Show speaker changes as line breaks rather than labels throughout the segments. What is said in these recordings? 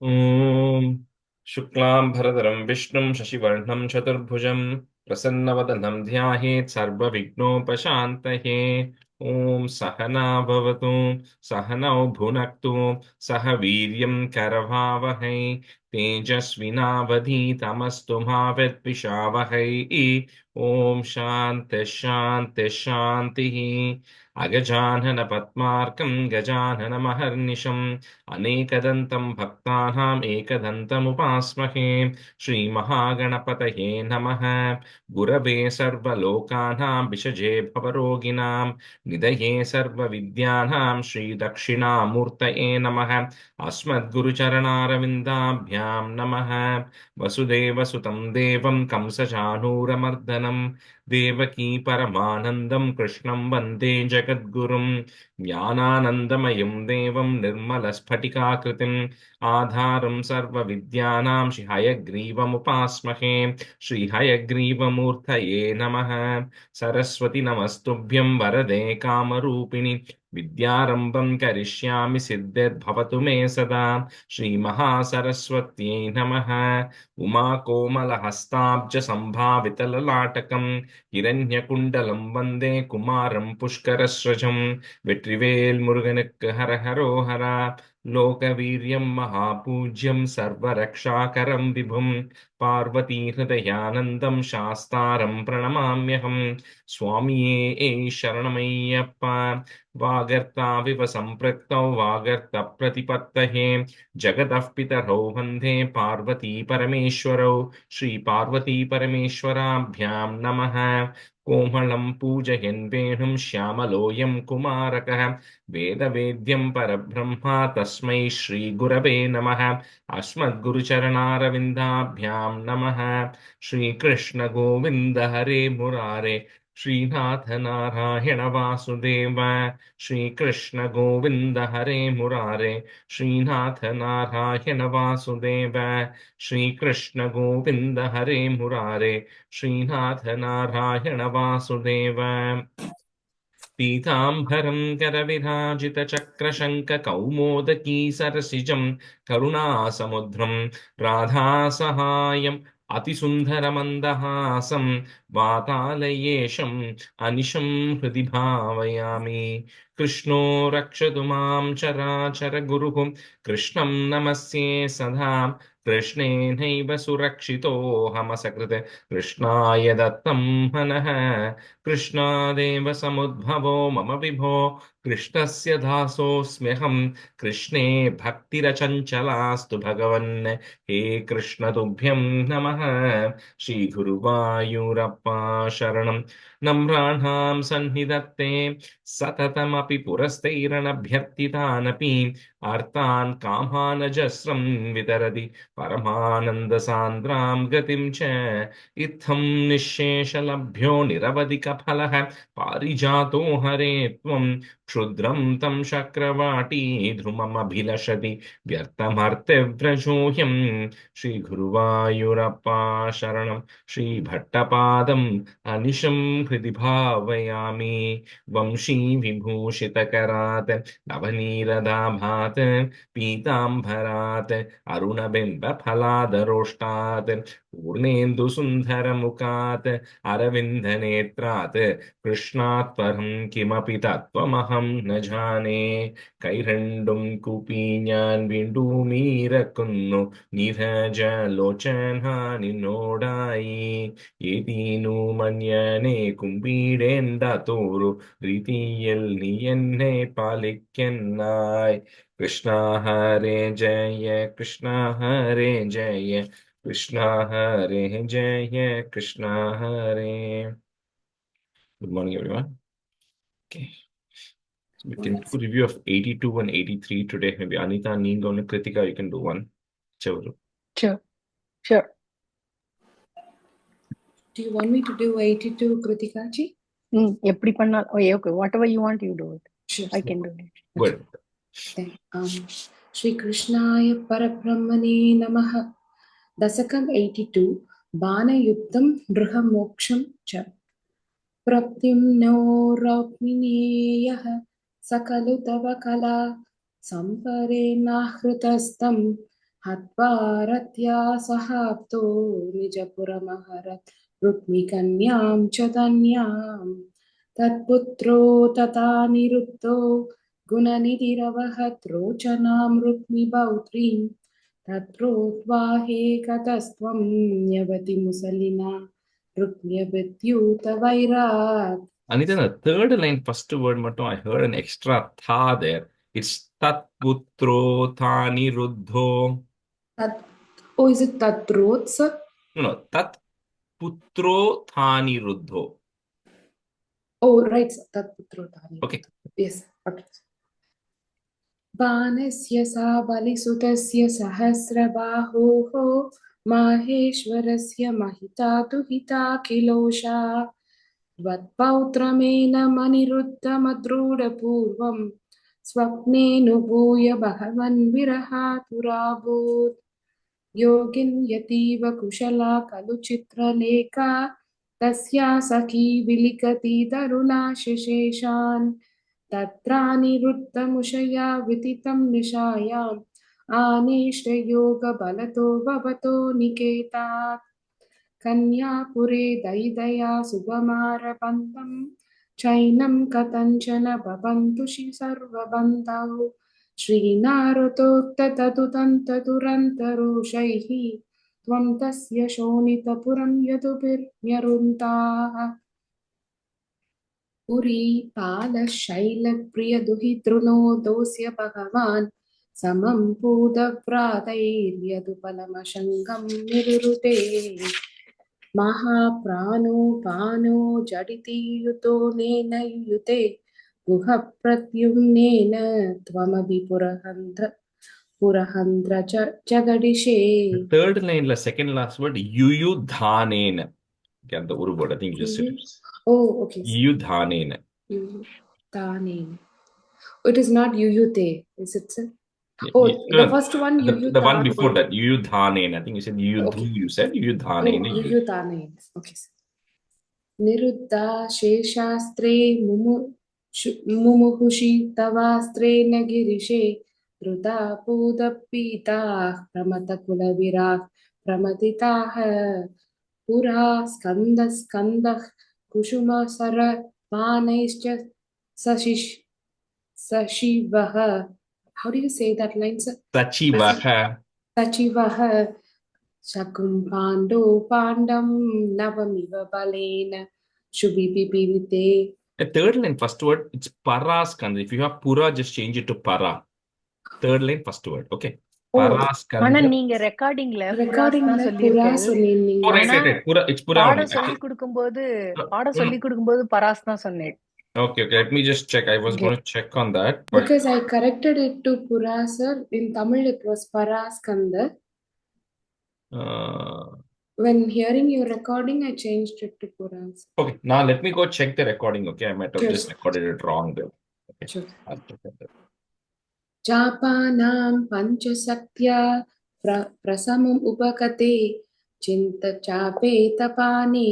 ॐ शुक्लां भरधरं विष्णुं शशिवर्णं चतुर्भुजं प्रसन्नवदनं ध्यायेत् सर्वविघ्नोपशान्तये। ॐ सहना भवतु, सहनौ भुनक्तु, सह वीर्यं करवावहै, तेजस्विनावधीतमस्तु मा विद्विषावहै। ॐ शान्तिः शान्तिः शान्तिः। अगजानन पद्मार्कं गजाननमहर्निशम् अनेकदन्तं भक्तानाम् एकदन्तमुपास्महे। श्रीमहागणपतये नमः। गुरवे सर्वलोकानां विषजे भवरोगिणां निधये सर्वविद्यानां श्रीदक्षिणामूर्तये नमः। अस्मद्गुरुचरणारविन्दाभ्यां नमः। वसुदेवसुतं देवं कंसचाणूरमर्दनं देवकी परमानन्दं कृष्णं वन्दे जगद्गुरुं। ज्ञानानन्दमयं देवं निर्मलस्फटिकाकृतिम् आधारं सर्वविद्यानां श्रीहयग्रीवमुपास्महे। श्रीहयग्रीवमूर्तये नमः। सरस्वति नमस्तुभ्यं वरदे कामरूपिणि विद्यारम्भं करिष्यामि सिद्धिर्भवतु मे सदा। श्रीमहासरस्वत्यै नमः। उमाकोमलहस्ताब्जसम्भावितललाटकं हिरण्यकुण्डलं वन्दे कुमारं पुष्करस्रजम्। வெற்றிவேல் முருகனுக்கு ஹரஹரோஹரா. லோகவீரியம் மகாபூஜ்யம் சர்வரக்ஷாகரம் விபும் பார்வதி ஹிருதயானந்தம் சாஸ்தாரம் பிரணமாம்யகம். சுவாமியே சரணமையப்பா. வாகர்த்தாவிவ சம்பிரக்தௌ வாகர்த்த பிரதிபத்தஹே ஜகதः பிதரௌ வந்தே பார்வதி பரமேஸ்வரௌ. ஸ்ரீ பார்வதி பரமேஸ்வராभ्यां நமः। कोमलं पूजयन् वेणुं श्यामलोऽयं कुमारकः वेदवेद्यं परब्रह्मा तस्मै श्रीगुरवे नमः। अस्मद्गुरुचरणारविन्दाभ्यां नमः। श्रीकृष्णगोविन्द हरे मुरारे श्रीनाथ नारायण वासुदेव। श्रीकृष्णगोविन्द हरे मुरारे श्रीनाथ नारायण वासुदेव। श्रीकृष्णगोविन्द हरे मुरारे श्रीनाथ नारायण वासुदेव। पीताम्बरं करविराजितचक्रशङ्खकौमोदकी सरसिजं करुणासमुद्रं राधासहायम् अतिसुन्दरमन्दहासं वातालयेशम् अनिशं हृदि भावयामि। कृष्णो रक्षतु मां चराचरगुरुः कृष्णं नमस्ये सदा। कृष्णेनैव सुरक्षितोऽहमसकृत् कृष्णाय दत्तं मनः। कृष्णादेव समुद्भवो मम विभो कृष्णस्य दासोऽस्म्यहं। कृष्णे भक्तिरचञ्चलास्तु भगवन्। हे कृष्ण तुभ्यं नमः। श्रीगुरुवायूरप्पा शरणं। नम्राणां सन्निधत्ते सततमपि पुरस्तैरनभ्यर्थितानपि आर्तान् कामानजस्रं वितरति परमानन्दसान्द्रां गतिं च। इत्थं निःशेषलभ्यो निरवधिकफलः पारिजातो हरे त्वं क्षुद्रं तं शक्रवाटी ध्रुममभिलषति व्यर्थमर्त्यव्रजोऽयं। श्रीगुरुवायूरप्पा शरणं। श्रीभट्टपादम् अनिशं हृदि भावयामि। वंशी विभूषितकरात् नवनीरदाभात् पीताम्बरात् अरुणबिम्बफलादरोष्टात् पूर्णेन्दुसुन्दरमुखात् अरविन्दनेत्रात् कृष्णात् परं किमपि तत्त्वमहं न जाने। കൈരണ്ടും കൂപ്പി ഞാൻ വീണ്ടുമീരക്കുന്നു നീരജലോചന നിന്നോടായി. ഏതീനു മന്യനെ കുമ്പിടേണ്ട തോറു രീതിയിൽ നീ എന്നെ പാലിക്കന്നായി. കൃഷ്ണ ഹരേ ജയ കൃഷ്ണ ഹരേ ജയ കൃഷ്ണ ഹരേ ജയ കൃഷ്ണ ഹരേ. Good morning, everyone. Okay. We can do a review of 82 and 83 today. Maybe Anita, Neenga, and Kritika, you can do one. Whichever.
Sure, sure.
Do you want me to do 82, Kritika ji?
எப்படி பண்ணாலும் okay, whatever you want, you do it.
Sure.
I can do it.
Good.
Then, Shri Krishnaya Parabrahmane Namaha. Dasakam 82. Banayuttam Drhamoksham Cha. Praptim no Raupmineyah Sakalu Tavakala Sampare Nahrutastam हत्वा रत्या सहाप्तो निजपुरमहरत् रुक्मिकन्यां च धन्याम् तत्पुत्रो तथा निरुद्धो गुणनिधिरवहत् रोचनां रुक्मिबौत्रीं तत्रोद्वा हे कतस्त्वं न्यवति मुसलिना रुक्म्यभिद्यूतवैरात्.
Anita, the third line, first word, I heard an extra tha there. It's tat putro thani ruddho.
Tat, oh, is it tatrot, sir?
No, tat putro thani ruddho.
Oh, right, sir. Tatputro Dhani.
Okay.
Yes, okay. बाणस्य सा बलिसुतस्य सहस्रबाहोः माहेश्वरस्य महिता तु हिता किलोषा त्वत्पौत्रमेनमनिरुद्धमद्रूढपूर्वं स्वप्नेऽनुभूय भगवन्विरहातुराभूत् योगिन्यतीव कुशला खलु चित्रलेखा तस्या सखी विलिखति तरुणाशेषान् तत्रानिरुद्धमुषया विदितं निशायाम् आनेष्टयोगबलतो भवतो निकेतात् कन्यापुरे दयिदया सुगमारपन्तं चैनं कथञ्चन भवन्तु सर्वबन्धौ श्रीनारदोक्तततुतन्ततुरन्तरोषैः त्वं तस्य शोणितपुरं यदुभिर्न्यरुन्ताः पुरी पालशैलप्रियदुहितृणोदोऽस्य भगवान् समं पूतव्रातैर्यदुपलमशङ्कं निरुरुते महाप्राणोपानो जडिति युतो नेन युते गुह प्रत्युम्नेन त्वमपि पुरहन्त्र जगडिषे.
The third line, the second last word, yuyudhanena. Okay, the Uru word, I think you just said it.
Oh, okay.
Yuyudhanena.
Yuyudhanena. It is not yuyute, is it, sir?
Yeah,
Oh,
no,
the first one,
the one before that, yuyudhanena. I think you said yuyudhu,
okay.
you said yuyudhanena.
Oh, yuyudhanena. Okay, sir. Niruddha sheshastre mumuhushi tavastre nagirishe druta pudapitah pramatakulaviraah pramatitah pura skandah kushuma sara panaischa sashivah. How do you say that line, sir?
Sachivaha.
Sachivah Shakum Pando Pandam Navamiva Balena Shubhipipivite.
The third line, first word, it's paraskanda. If you have pura, just change it to para. Third line, first word. Okay.
ஆனா
Paraskanda.
நீங்க ரெக்கார்டிங்ல புராஸ்
Recording
தான்
la pura
சொல்லியிருக்காரு.
Oh,
சொன்னீங்க.
right, right, right. Pura, it's pura
பாட
only.
சொல்லி
Actually,
கொடுக்கும்போது
no.
Paras தான் சொன்னேன்.
Okay, let me just check. I was
Okay.
going to check on that. But
Because I corrected it to pura, sir. In Tamil it was paraskanda. When hearing your recording, I changed it to pura.
okay, now let me go check the recording. Okay, I might have
Sure.
just recorded it wrong there. Okay.
Sure.
I'll check that.
चापानां पञ्चशक्त्या प्रसमम् उपकते चिन्तचापे तपाने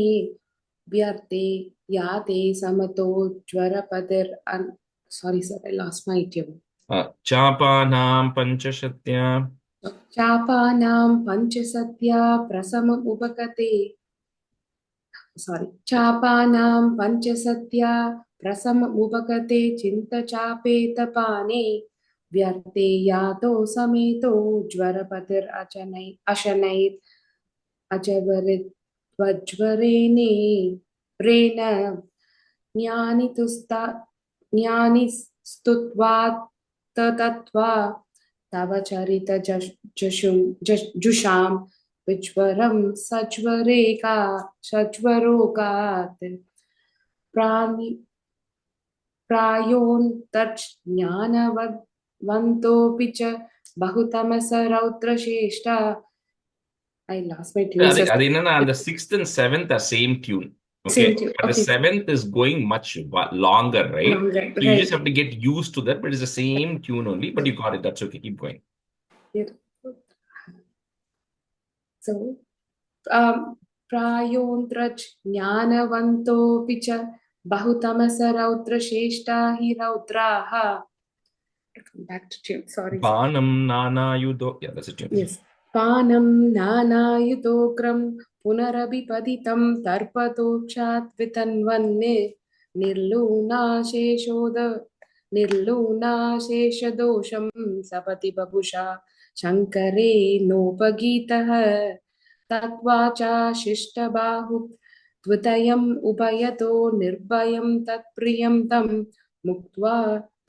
व्यर्थे याते समतो ज्वरपदिर् sorry sir, I lost my tune.
Chapanam panchashatya.
चापानां पञ्चशक्त्या प्रसमम् उपकते चापानां पञ्चशक्त्या प्रसमम् उपकते चिन्तचापे तपाने व्यर्थे यातो समेतो ज्वरपतिरशनैः अजवरित्वज्वरेण ज्ञानिस्तुत्वा तत्त्वा तव चरितजुषां विज्वरं सज्वरोगात् प्रायोन्तज्ञानवन्तोऽपि च बहुतमसरौद्रश्रेष्ठा. I lost my tune.
And the sixth and seventh are same tune. Okay.
Same tune.
But
Okay.
the seventh is going much longer, right?
Longer,
so you
right.
just have to get used to that, but it's the same tune only, but you got it. That's okay. Keep going.
Yeah. So, प्रायोन्त्रज् ज्ञानवन्तोऽपि च बहुतमसरौद्रश्रेष्ठा हि रौद्राः Back to tune. Sorry.
Panam nanayudo. Yeah, that's a tune.
Yes. Panam nanayudokram punarabhipaditam tarpatokchat vitanvanne निर्लूनाशेषदोषं सपति बभुषा शङ्करे नोपगीतः तत्वाचा शिष्टबाहु त्वतयम् उभयतो निर्भयं तत्प्रियं तं मुक्त्वा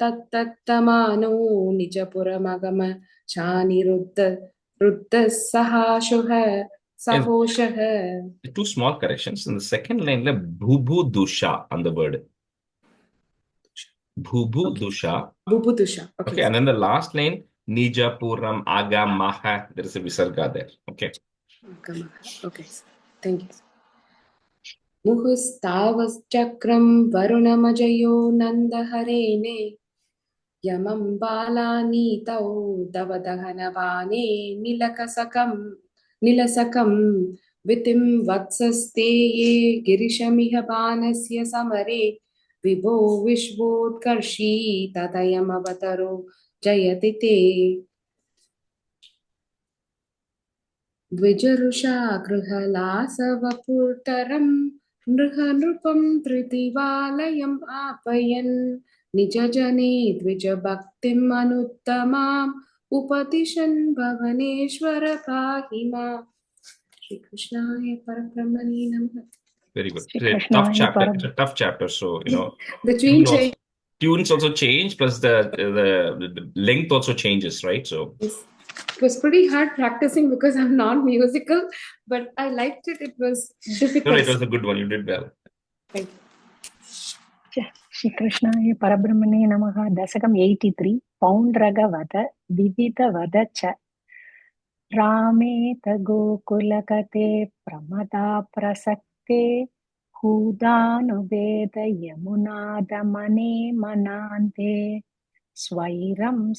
तत्तमानो निजपुरमगम रुद्धः सहोषः.
Two small corrections. In the second line, bhubu dusha on the word. Bhubu
Okay.
dusha.
Bubudusha.
Okay, and then the last line, Nijapuram agamaha. There is a visarga there. Okay.
Okay. Thank you. मुहुस्तावश्चक्रं वरुणमजयो नन्दहरेणे यमं बालानीतौ दवदहनवाने निलसकं वितिं वत्सस्ते ये गिरिशमिह बाणस्य समरे विभो विश्वोत्कर्षी तदयमवतरो जयति ते द्विजरुषा गृहलासवपुर्तरं नृपं धृतिवालयम् आपयन् निजजने द्विजभक्तिम् अनुत्तमाम् उपदिशन् भवनेश्वर पाहि माम्. श्रीकृष्णाय परब्रह्मणे नमः.
Very good.
Shri
It's a
Krishna
tough chapter.
Param.
It's a tough chapter. So,
The tune change.
tunes also change, plus the length also changes, right? So,
It was pretty hard practicing because I'm non-musical, but I liked it. It was difficult.
it was a good one. You did well.
Thank you.
Shri Krishna Parabrahmane Namaha. Dasakam 83. Paundragavada Vividavada Cha Rame Tagokulakate Pramada Prasakte Hudanubeda Yamunadamane Manante Swairam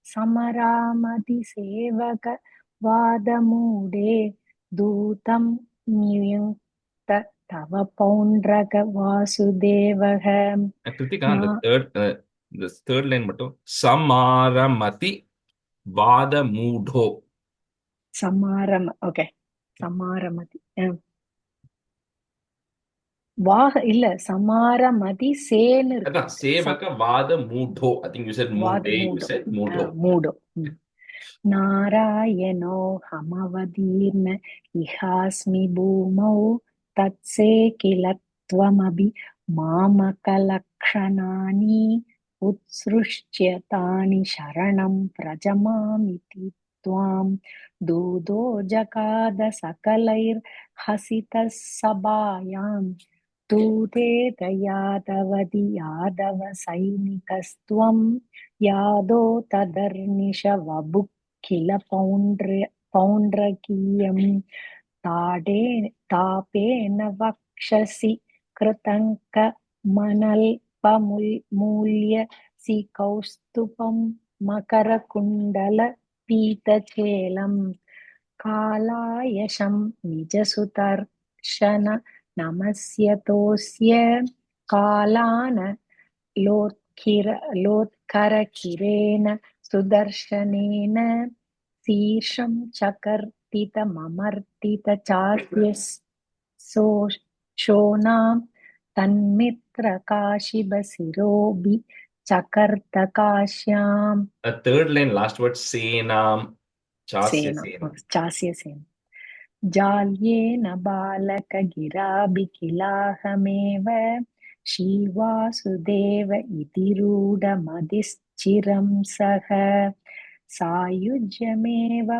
Samaramati Sevaka Vadamude Dutam Nyunkta Tava Paundraga Vasudevaha.
Kritika, the third line, Samaramati Vada Mudho.
Okay. Samaramati. Vaha illa Samaramati Sen.
Sevaka Vada Mudho. I think you said Mude. You said Mudho.
Mudo. Narayano Hamavadirna Ihasmi Bhumau Tatse Kilatvamabi Mamakalakshanani Utsrushchyatani Sharanam Prajamamiti Tvam Dudo Jakada Sakalair Hasitas Sabayam Tute Yadavadi Yadava Sainikastvam Yado Tadarnisha Vabukila Poundrakiyam Tapena Vakshasi Kratanka Manalpamulya Si Kaustupam Makarakundala Pitachelam Kalayasham Nijasutarshana Namasyatosya Kalana Lotkara-kirena Sudarshanena Sirsham Chakartita Mamartita Chatyas Shonam Tanmitra Kashibasirobi Chakartakashyam.
A third line, last word, Senam. Chasya
Senam. Jalyena balaka girabhikilahameva Shivasudeva iti ruda madischiram saha Sayujyameva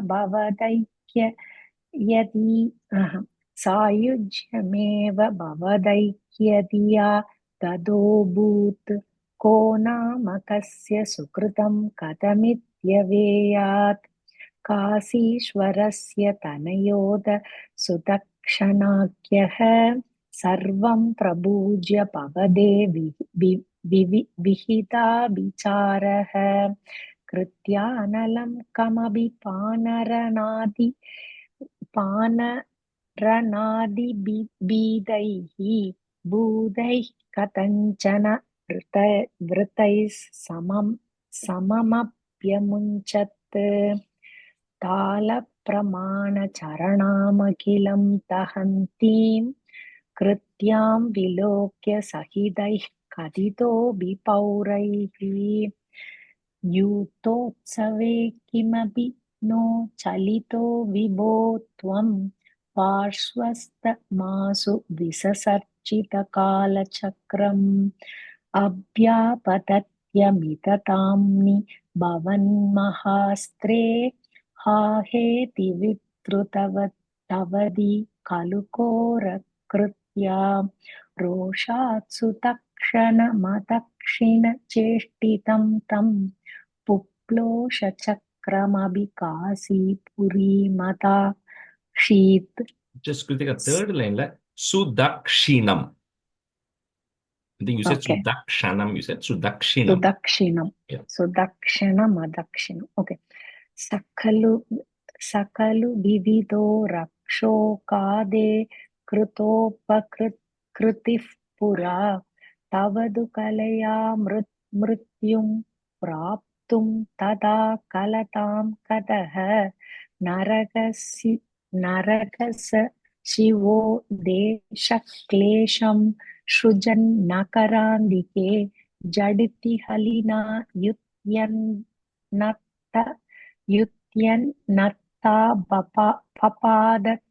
bhavadaikya diya tadobhut ko namakasya sukritam katamithyaveyat Kasishwarasya tanayoda sutakshanakyaha sarvam prabhujya pavade vihita bicharaha krityanalam kamabi panarana bidaihi budai katanchana वृतैः सममप्यमुञ्चत् तालप्रमाणचरणामखिलं दहन्तीं कृत्यां विलोक्य सहितैः कथितो विपौरैः यूतोत्सवे किमपि नो चलितो विभो त्वं पार्श्वस्थमासु विससर्जितकालचक्रम् अभ्यापतत्यमितताम्नि भवन्महास्त्रे हाहेति विद्रुतवदि खलु कोरकृत्या रोषात्सु तक्षणमदक्षिणचेष्टितं तं पुप्लोषचक्रमभिकासीपुरीमदाक्षीत्.
Just Kritika, third line, like Sudakshinam. I think you said
Okay.
Sudakshanam, you said Sudakshinam.
Sudakshinam.
Yeah.
Sudakshinamadakshinam. Okay. Sakalu vivido rakshokade कृतोपकृतिः पुरा तवदु कलया मृत्युं प्राप्तुं तदा कलतां कतः नरकस शिवो देशक्लेशं सृजन्नकरान्दिके जडिति हलिना युत्यन्नत्ता पपादतलाहतः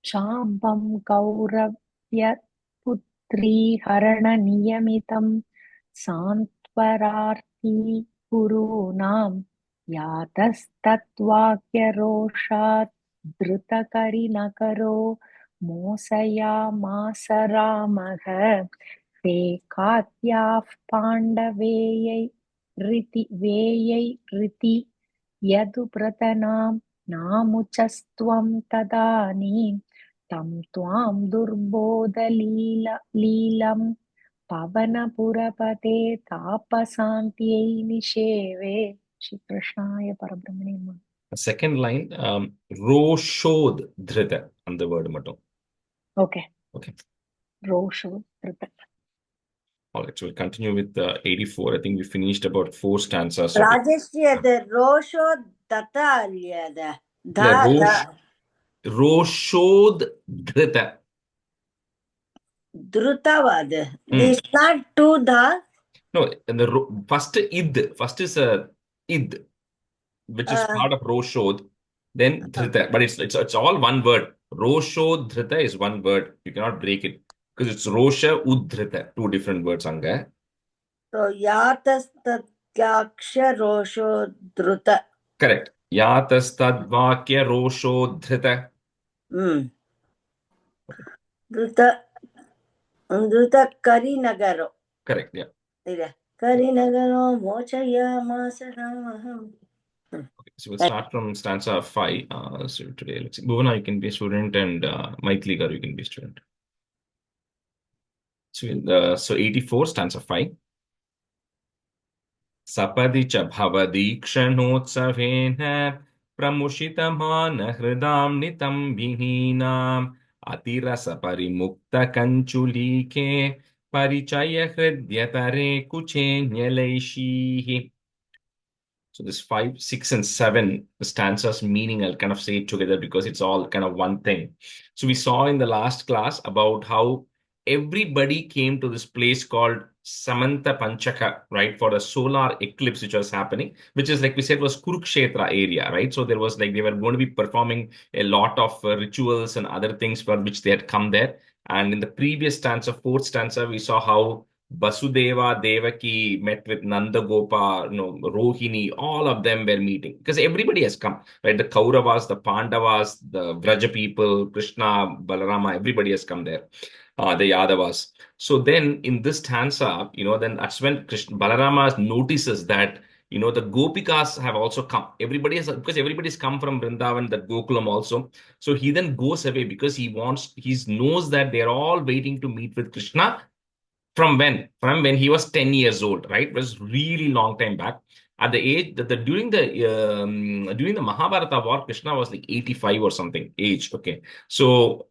शाम्बं कौरव्यपुत्रीहरणनियमितं सान्त्वरार्ती कुरूणां यातस्तद्वाक्यरोषात् धृतकरिनकरो मोसयामास रामः ते कात्याः पाण्डवेयै यदुव्रतनां नामुचस्त्वं तदानीं तं त्वां दुर्बोधलीलं पवनपुरपते तापसान्त्यै निषेवे. श्रीकृष्णाय परब्रह्मणे नमः.
The second line, Roshod Dhrita, and the word mattum.
Okay.
Okay.
Roshod Dhrita.
All right, so we'll continue with 84. I think we finished about 4 stanzas.
Rajeshri, the Rosho Data Alyada.
Roshod Dhrita.
Drutavad. This not to the.
No, and the first id. First is id, which is part of Roshod. Then Dhrita, but it's all one word. Roshod Dhrita is one word. You cannot break it because it's Rosha Udhrita, 2 different words anga.
So Yatastadvakya Rosho Druta.
Correct. Yatastadvakya Rosho Dhrita.
Druta Karinagaro.
Correct, yeah.
Karinagaro Mochaya Masaramaham.
Okay, so we'll start from stanza 5. So today, let's see. Bhuvana, you can be a student, and Maithili Garu, you can be a student. So 84, stanza 5. Sapadi cha bhavadi kshanotsaveena pramushitamana hridam nitam vihinam atirasa parimukta kanchulike parichaya hridyatare kuchenyalaishihi. So this 5, 6, and 7 stanzas meaning, I'll kind of say it together because it's all kind of one thing. So we saw in the last class about how everybody came to this place called Samanta Panchaka, right, for the solar eclipse which was happening, which is, like we said, was Kurukshetra area, right? So there was, like, they were going to be performing a lot of rituals and other things for which they had come there. And in the previous stanza, 4th stanza, we saw how Vasudeva, Devaki met with Nanda Gopa, Rohini, all of them were meeting because everybody has come, right? The Kauravas, the Pandavas, the Vraja people, Krishna, Balarama, everybody has come there, the Yadavas. So then in this stanza, then that's when Balarama notices that, the Gopikas have also come. Because everybody's come from Vrindavan, that Gokulam also. So he then goes away because he knows that they're all waiting to meet with Krishna. From when? From when he was 10 years old, right? It was really long time back. At the age during the Mahabharata war, Krishna was like 85 or something age. Okay, so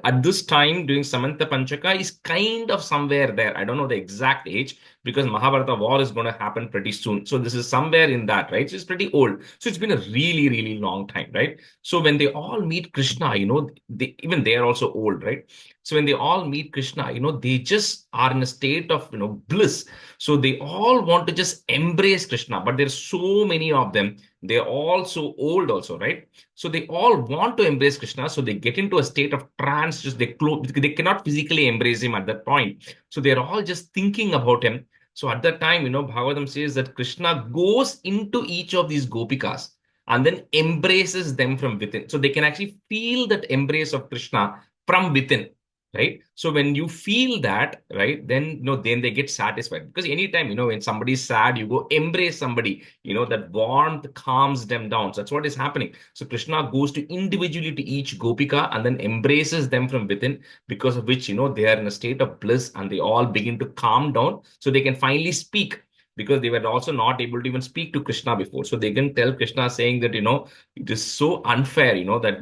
at this time during Samantha Panchaka is kind of somewhere there. I don't know the exact age because Mahabharata war is going to happen pretty soon. So this is somewhere in that, right? So it's pretty old. So it's been a really, really long time, right? So when they all meet Krishna, even they are also old, right? So when they all meet Krishna, they just are in a state of, bliss. So they all want to just embrace Krishna, but there's so many of them. They're all so old also, right? So they all want to embrace Krishna. So they get into a state of trance. Just they cannot physically embrace him at that point. So they're all just thinking about him. So at that time, Bhagavatam says that Krishna goes into each of these gopikas and then embraces them from within. So they can actually feel that embrace of Krishna from within, right? So when you feel that, right, then then they get satisfied, because anytime when somebody's sad, you go embrace somebody, that warmth calms them down. So that's what is happening. So Krishna goes to individually to each gopika and then embraces them from within, because of which they are in a state of bliss and they all begin to calm down, so they can finally speak, because they were also not able to even speak to Krishna before. So they can tell Krishna, saying that it is so unfair, that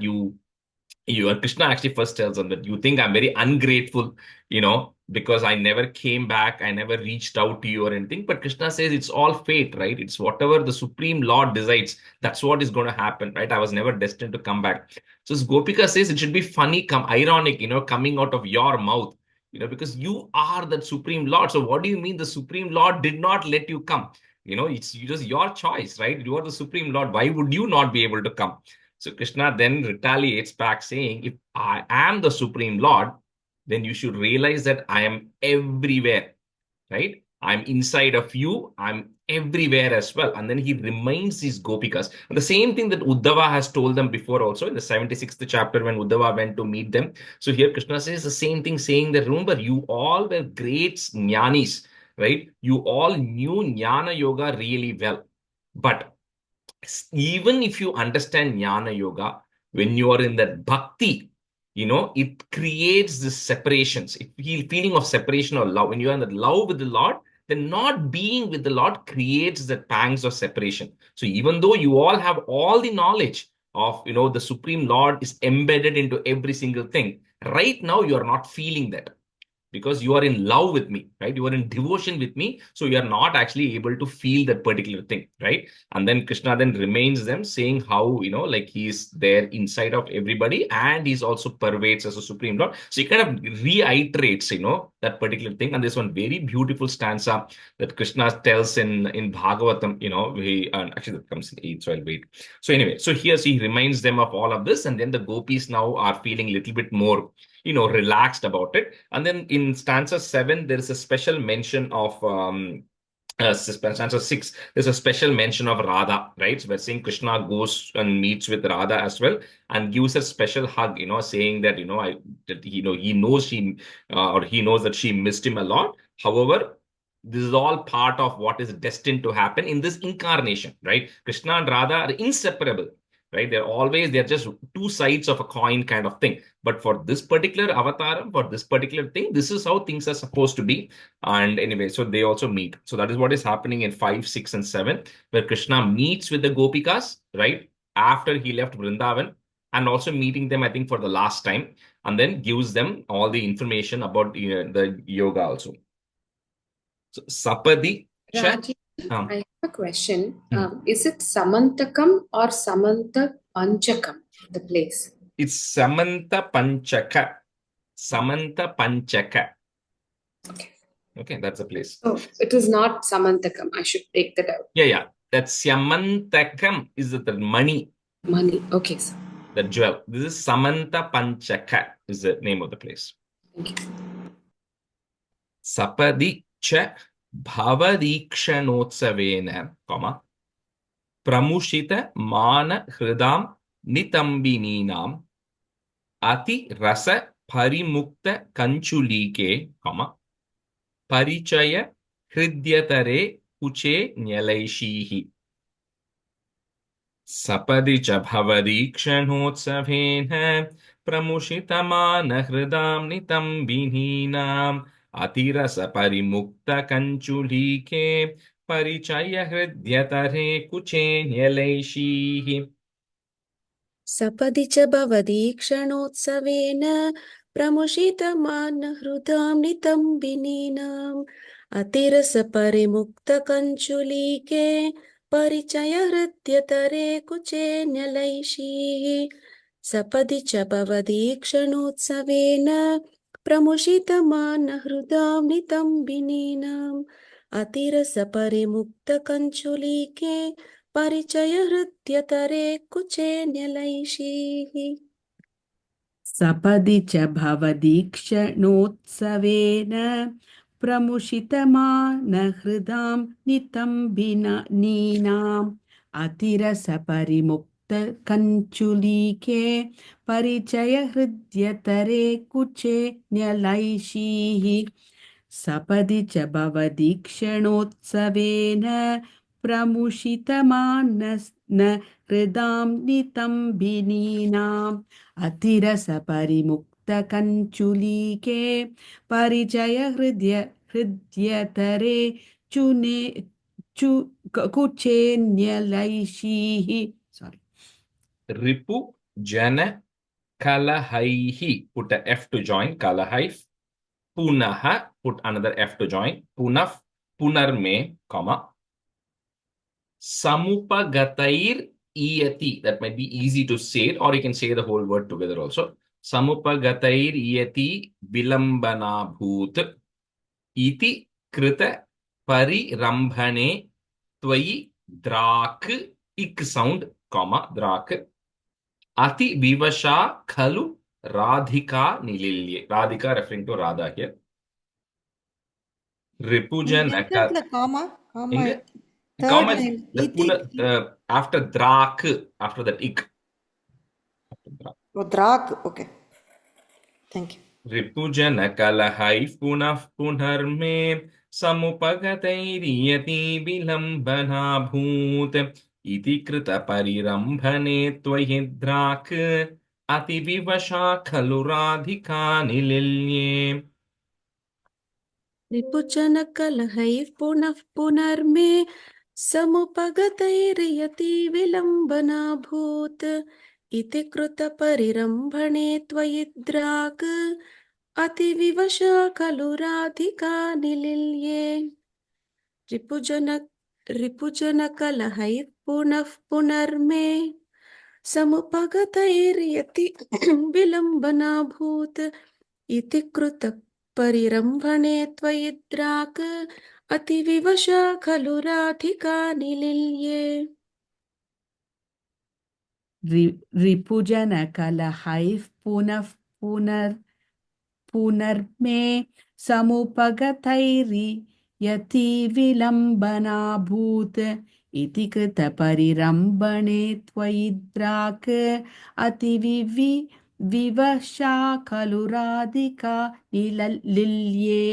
and Krishna actually first tells them that you think I'm very ungrateful, because I never came back, I never reached out to you or anything. But Krishna says it's all fate, right? It's whatever the Supreme Lord decides, that's what is going to happen, right? I was never destined to come back. So this Gopika says it should be funny, ironic, coming out of your mouth, because you are that Supreme Lord. So what do you mean the Supreme Lord did not let you come? It's just your choice, right? You are the Supreme Lord. Why would you not be able to come? So Krishna then retaliates back, saying, if I am the Supreme Lord, then you should realize that I am everywhere, right? I'm inside of you. I'm everywhere as well. And then he reminds these gopikas. And the same thing that Uddhava has told them before also in the 76th chapter when Uddhava went to meet them. So here Krishna says the same thing, saying that, remember, you all were great jnanis, right? You all knew Jnana Yoga really well. But even if you understand Jnana Yoga, when you are in that bhakti, it creates this separations, feeling of separation or love. When you are in that love with the Lord, then not being with the Lord creates the pangs of separation. So even though you all have all the knowledge of, the Supreme Lord is embedded into every single thing, right now you are not feeling that, because you are in love with me, right? You are in devotion with me. So you are not actually able to feel that particular thing, right? And then Krishna then remains them, saying how, like he's there inside of everybody and he's also pervades as a Supreme Lord. So he kind of reiterates, that particular thing. And there's one very beautiful stanza that Krishna tells in Bhagavatam, actually that comes in 8, so I'll wait. So anyway, so here he reminds them of all of this. And then the gopis now are feeling a little bit more relaxed about it. And then in stanza 7, there is a special mention of stanza 6, there's a special mention of Radha, right? So we're saying Krishna goes and meets with Radha as well and gives a special hug, saying that, he knows he knows that she missed him a lot. However, this is all part of what is destined to happen in this incarnation, right? Krishna and Radha are inseparable, right? They're just two sides of a coin kind of thing. But for this particular avatar, for this particular thing, this is how things are supposed to be. And anyway, so they also meet. So that is what is happening in 5, 6, and 7, where Krishna meets with the Gopikas, right? After he left Vrindavan, and also meeting them, I think, for the last time, and then gives them all the information about the yoga also. So, Sapadi Cha.
Raji, I have a question.
Hmm.
Is it Samantakam or Samanta Panchakam, the place?
It's Samanta Panchaka. Samanta Panchaka. Okay, that's a place.
Oh, it is not Samantakam. I should take that out.
Yeah. That Samantakam is the money,
Money. Okay, sir.
the jewel. This is Samanta Panchaka is the name of the place.
Thank you.
Sapadi cha bhavadikshanotsavena, pramushita mana hridam nitambininam ati rasa parimukta kanchulike, parichaya hridyatare kuche nyalaishihi. Sapadi cha bhavadikshanotsavena pramushitama hridam nitambininam atirasa parimukta kanchulike parichaya hridyatare kuche nyalaishihi.
सपदि च भवति क्षणोत्सवेन प्रमुषितमानहृदां नितम्बिनीनाम् अतिरसपरिमुक्तकञ्चुलीके परिचयहृद्यतरे कुचे न्यलैषीः सपदि च भवति क्षणोत्सवेन प्रमुषितमानहृदां नितम्बिनीनाम् अतिरसपरिमुक्तकञ्चुलीके परिचयहृद्यतरे कुचे न्यलैषीः
सपदि च भवति क्षणोत्सवेन प्रमुषितमानहृदां नितम्बिनीनाम् अतिरसपरिमुक्तकञ्चुलीके परिचयहृद्यतरे कुचे न्यलैषीः सपदि च भवति क्षणोत्सवेन प्रमुषितमानहृदां नितम्बिनीनाम् अतिरसपरिमुक्तकञ्चुलीके हृद्यतरे कुचेन्यलैषीः sorry
Ripu Jana Kalahaihi. Put a F to join. Kalahai. Punaha. Put another F to join. Punaf. Punarme, comma. Samupagatair iyati. That might be easy to say it, or you can say the whole word together also. Samupagatair iyati vilambana bhoot. Iti krita parirambhane tvayi drak. Ik sound, comma, drak. Ati vivasha khalu radhika nililye. Radhika referring to Radha here. Ripujana.
comma
Inga?
third
Comma,
line
the after drak, after that ik.
oh drag okay thank you
Ripujana kalahai punaf punarme samupagatairiyati vilambana bhoot iti krita parirambhane tvayidrak ati vivasha khalu radhika nililye.
रिपुचनकलहैः पुनः पुनर्मे समुपगतैर्यति विलम्बनाभूत् इति कृतपरिरम्भणे त्वयि द्राक् अतिविवशा खलु राधिका निलिल्ये रिपुजनकलहैः पुनः पुनर्मे समुपगतैर्यति विलम्बनाभूत् इति कृतपरिरम्भणे त्वयि द्राक् अतिविवशा खलु राधिका निलिल्ये
रिपुजनकलहैः पुनर्मे समुपगतैर्यति विलम्बनाभूत् इति कृतपरिरम्भणे त्वयि द्राक् अतिविवशा खलु राधिका निलिल्ये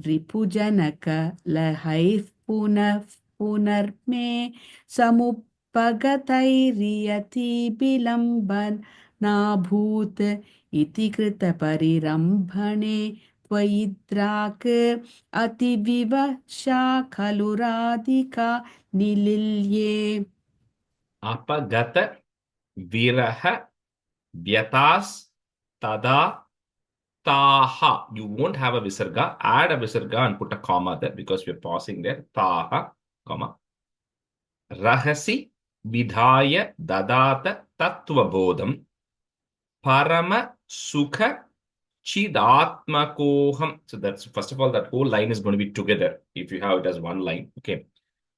रिपुजनकलहैः पुनर्मे समुपगतैर्यति विलम्बनाभूत् इति कृतपरिरम्भणे त्वयि द्राक् अतिविवशा खलु Radhika निलिल्ये
Apagata viraha vyatas tada taha. You won't have a visarga. Add a visarga and put a comma there because we're pausing there. Taha, comma. Rahasi vidhaya dadata tattva bodham parama sukha chidatmakoham. So that's first of all, that whole line is going to be together if you have it as one line. Okay.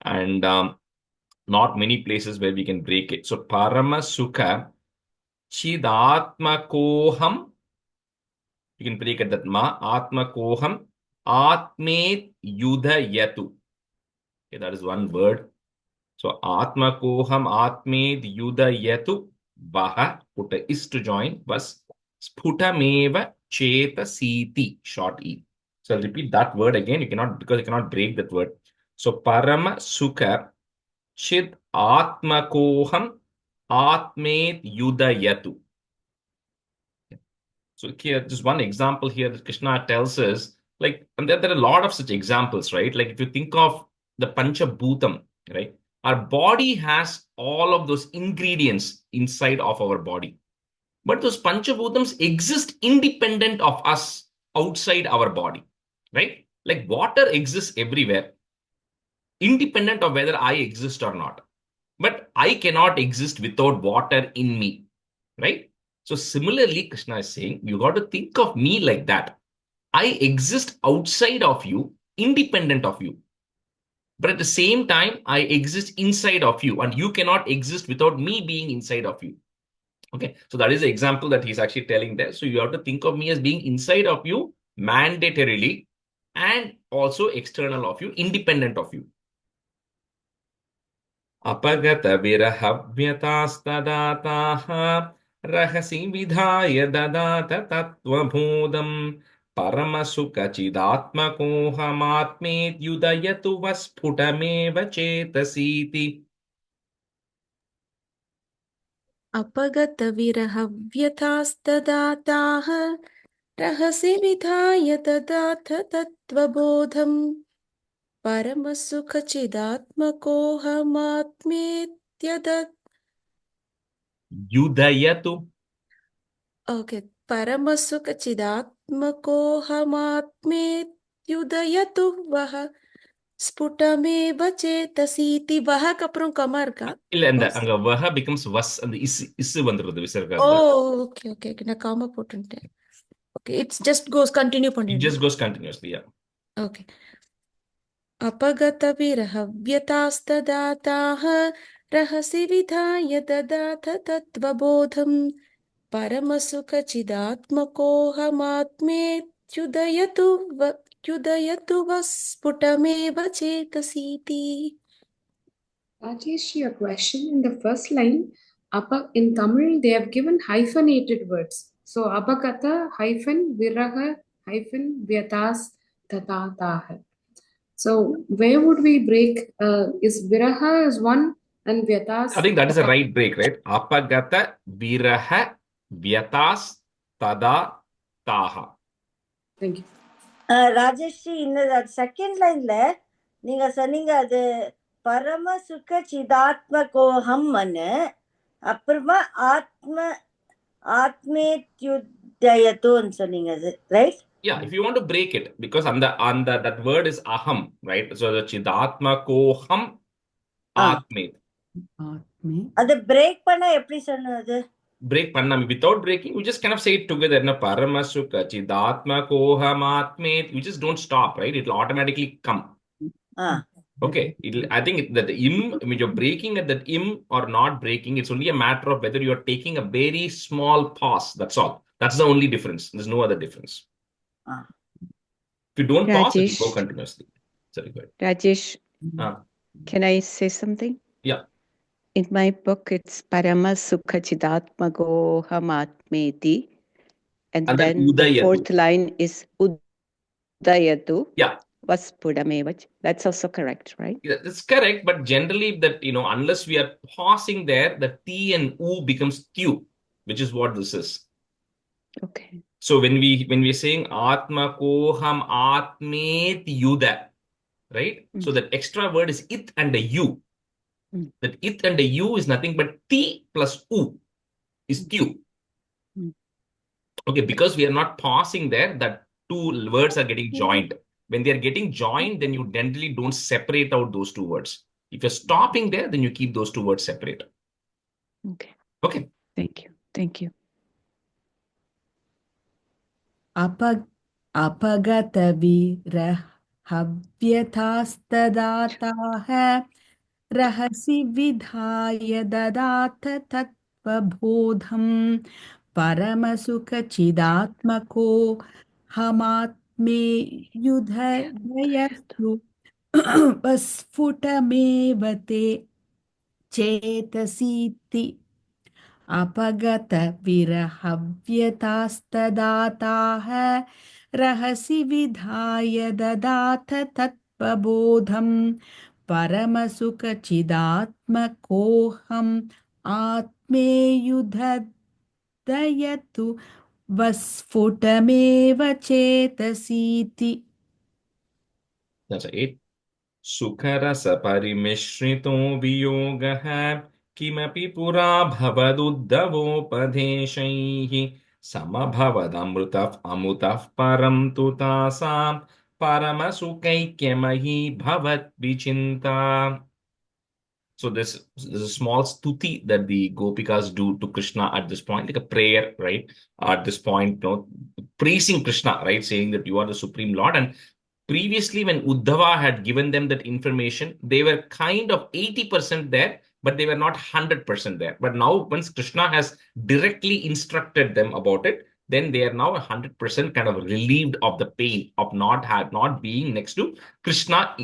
And not many places where we can break it. So parama sukha chidatmakoham. You can break it that ma atmakoham atmet yudhayatu. Okay, that is one word. So atmakoham atmed yudhayatu vaha. Put a is to join was sputameva chetasiti, short e. So I'll repeat that word again. You cannot, because you cannot break that word. So parama sukha chid atmakoham atmed yudhayatu. So here, just one example here that Krishna tells us, like, and there are a lot of such examples, right? Like if you think of the Panchabhutam, right? Our body has all of those ingredients inside of our body. But those Panchabhutams exist independent of us outside our body, right? Like water exists everywhere, independent of whether I exist or not. But I cannot exist without water in me, right? So similarly, Krishna is saying, you got to think of me like that. I exist outside of you, independent of you. But at the same time, I exist inside of you, and you cannot exist without me being inside of you. Okay, so that is the example that he's actually telling there. So you have to think of me as being inside of you mandatorily and also external of you, independent of you. अपगत विरहव्यतास्तदाताः रहसि विधाय ददात तत्त्वबोधम् परमसुखचिदात्मकोऽहमात्मेत्युदयतु वस्फुटमेव चेतसीति.
अपगतविरहव्यथास्तदाताः रहसि विधाय ददाथ तत्त्वबोधम् परमसुखचिदात्मकोऽहमात्मेत्यदत्
युदयतु.
Okay परमसुखचिदात्मकोऽहमात्मेत्युदयतु वः स्फुटमेव चेतसीति वः कपरम कमर का
இல்ல இந்த அங்க வஹ becomes was அந்த இஸ் வந்துருது விசர்க.
ஓகே ஓகே நான் காமா போட்டுட்டேன். Okay it's just goes continue
It
பண்ணிடுங்க.
just goes continuously, yeah.
Okay अपगतविरहव्यतास्तदाताः रहसि विधाय ददाथ तत्त्वबोधम् परमसुखचिदात्मकोऽहमात्मेत्युदयतु वः स्फुटमेव चेतसीति.
Rajesh, your question in the first line, in Tamil, they have given hyphenated words. So, abakata hyphen viraha hyphen vyatas tatataha. So, where would we break? Is viraha is one and vyatas?
I think that is a right break, right? Apagata viraha vyatas tada taha.
Thank you.
Rajashree இந்த second லைன்ல நீங்க சொன்னீங்க அது பரம சுக சிதாத்மகோஹம்னு, அப்புறமா ஆத்மேத்யுதயத்துன்னு சொன்னீங்க, right?
Yeah, if you want to break it, because on that word is aham, right? So the chidatmakoham atmet.
அது பிரேக் பண்ண எப்படி சொன்னது?
Break pannam without breaking, you just kind of say it together. Na paramasuka chidatmakoham atmet. You just don't stop, right? It will automatically come. Okay, I think that the im, when you're breaking at that im or not breaking, it's only a matter of whether you're taking a very small pause. That's all. That's the only difference. There's no other difference. If you don't pause, it will go continuously. Sorry, go ahead.
Rajesh, can I say something?
Yeah.
In my book, it's Parama Sukha Chidatmago Hamatmeti. And then the fourth line is Udayatu.
Yeah.
Vaspudamevach. That's also correct, right?
Yeah, that's correct. But generally, that, unless we are pausing there, the T and U becomes Q, which is what this is.
Okay.
So when we're saying Atma Koham Atmet Yuda, right? So that extra word is it and the U. That it and the U is nothing but T plus U is Q. Okay, because we are not pausing there, that two words are getting joined. When they are getting joined, then you generally don't separate out those two words. If you're stopping there, then you keep those two words separate.
Okay.
Okay.
Thank you. Thank you.
अपगत विरहव्यथास्तदाताः रहसि विधाय ददाथ तत्त्वबोधम् परमसुखचिदात्मको हमात्मेयुदयतु वस्फुटमेव ते चेतसीति. अपगत विरहव्यतास्तदाताः रहसि विधाय ददाथ तत्त्वबोधम् परमसुखचिदात्मकोऽहम् आत्मेयुदयतु वस्फुटमेव चेतसीति.
That's 8. सुखरसपरिमिश्रितो वियोगः किमपि पुरा भवदुद्धवोपदेशैः समभवदमृतः अमुतः परं तु तासां परमसुखैक्यमयी भवद्विचिन्ता. So this is a small stuti that the Gopikas do to Krishna at this point, like a prayer, right? At this point, praising Krishna, right? Saying that you are the Supreme Lord. And previously, when Uddhava had given them that information, they were kind of 80% there, but they were not 100% there. But now, once Krishna has directly instructed them about it, then they are now 100% kind of relieved of the pain of not being next to Krishna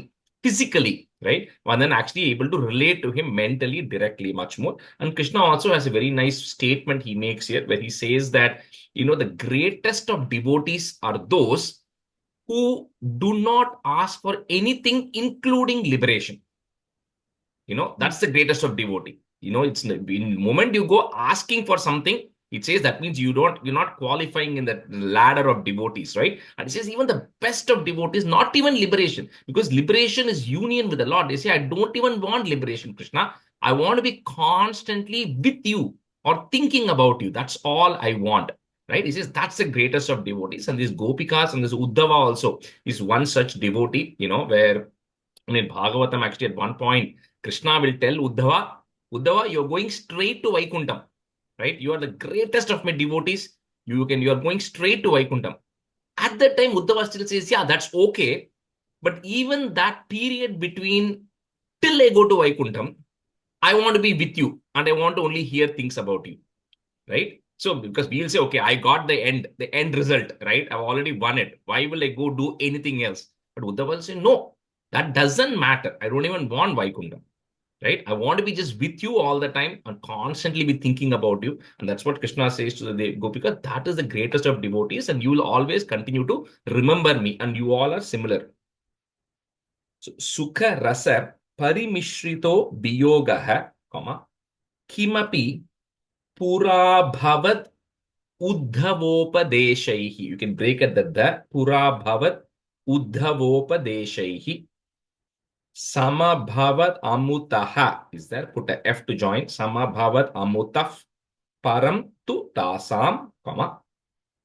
physically, right? And then actually able to relate to him mentally directly much more. And Krishna also has a very nice statement he makes here where he says that, the greatest of devotees are those who do not ask for anything, including liberation. That's the greatest of devotee. It's in the moment you go asking for something, it says that means you're not qualifying in the ladder of devotees, right? And it says even the best of devotees, not even liberation, because liberation is union with the Lord. They say, I don't even want liberation, Krishna. I want to be constantly with you or thinking about you. That's all I want. Right? He says that's the greatest of devotees. And these Gopikas and this Uddhava also is one such devotee, where in Bhagavatam, actually, at one point, Krishna will tell Uddhava, you're going straight to Vaikuntham, right? You are the greatest of my devotees. You are going straight to Vaikuntham. At that time, Uddhava still says, yeah, that's okay. But even that period between till I go to Vaikuntham, I want to be with you and I want to only hear things about you, right? So, because we'll say, okay, I got the end result, right? I've already won it. Why will I go do anything else? But Uddhava will say, no, that doesn't matter. I don't even want Vaikuntham, right? I want to be just with you all the time and constantly be thinking about you. And that's what Krishna says to the Gopika. That is the greatest of devotees, and you will always continue to remember me. And you all are similar. So, Sukha Rasa Parimishrito Biyogaha, Kimapi Pura Bhavat Uddhavopadeshaihi. You can break it that the Pura Bhavat Uddhavopadeshaihi. Samabhavat Amutaha is there. Put a F to join. Samabhavat Amutaf Param tu Tasam,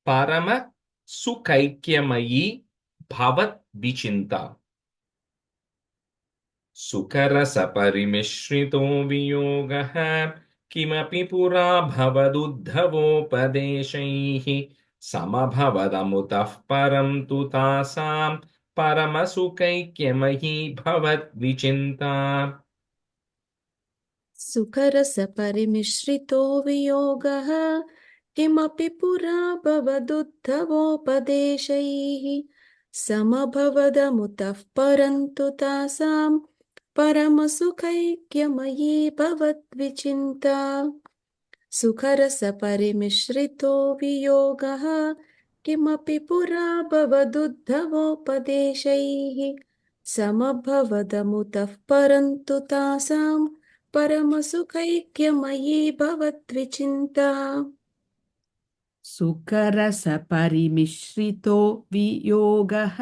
Parama Sukaikyamayi Bhavat Vichinta. Sukarasa Parimishhrito Viyogaha Kimapi Pura Bhavaduddhavopadeshaihi Samabhavadamutaf Param tu Tasam Paramasukaikyamahi Bhavat Vichinta.
सुखरसपरिमिश्रितो वियोगः किमपि पुरा भवदुद्धवोपदेशैः समभवदमुतः परन्तु तासां परमसुखैक्यमयी भवद्विचिन्ता. सुखरसपरिमिश्रितो वियोगः किमपि पुरा भवदुद्धवोपदेशैः समभवदमुतः परन्तु तासां परमसुखैक्यमयी भवद्विचिन्ता.
सुकरसपरिमिश्रितो वियोगः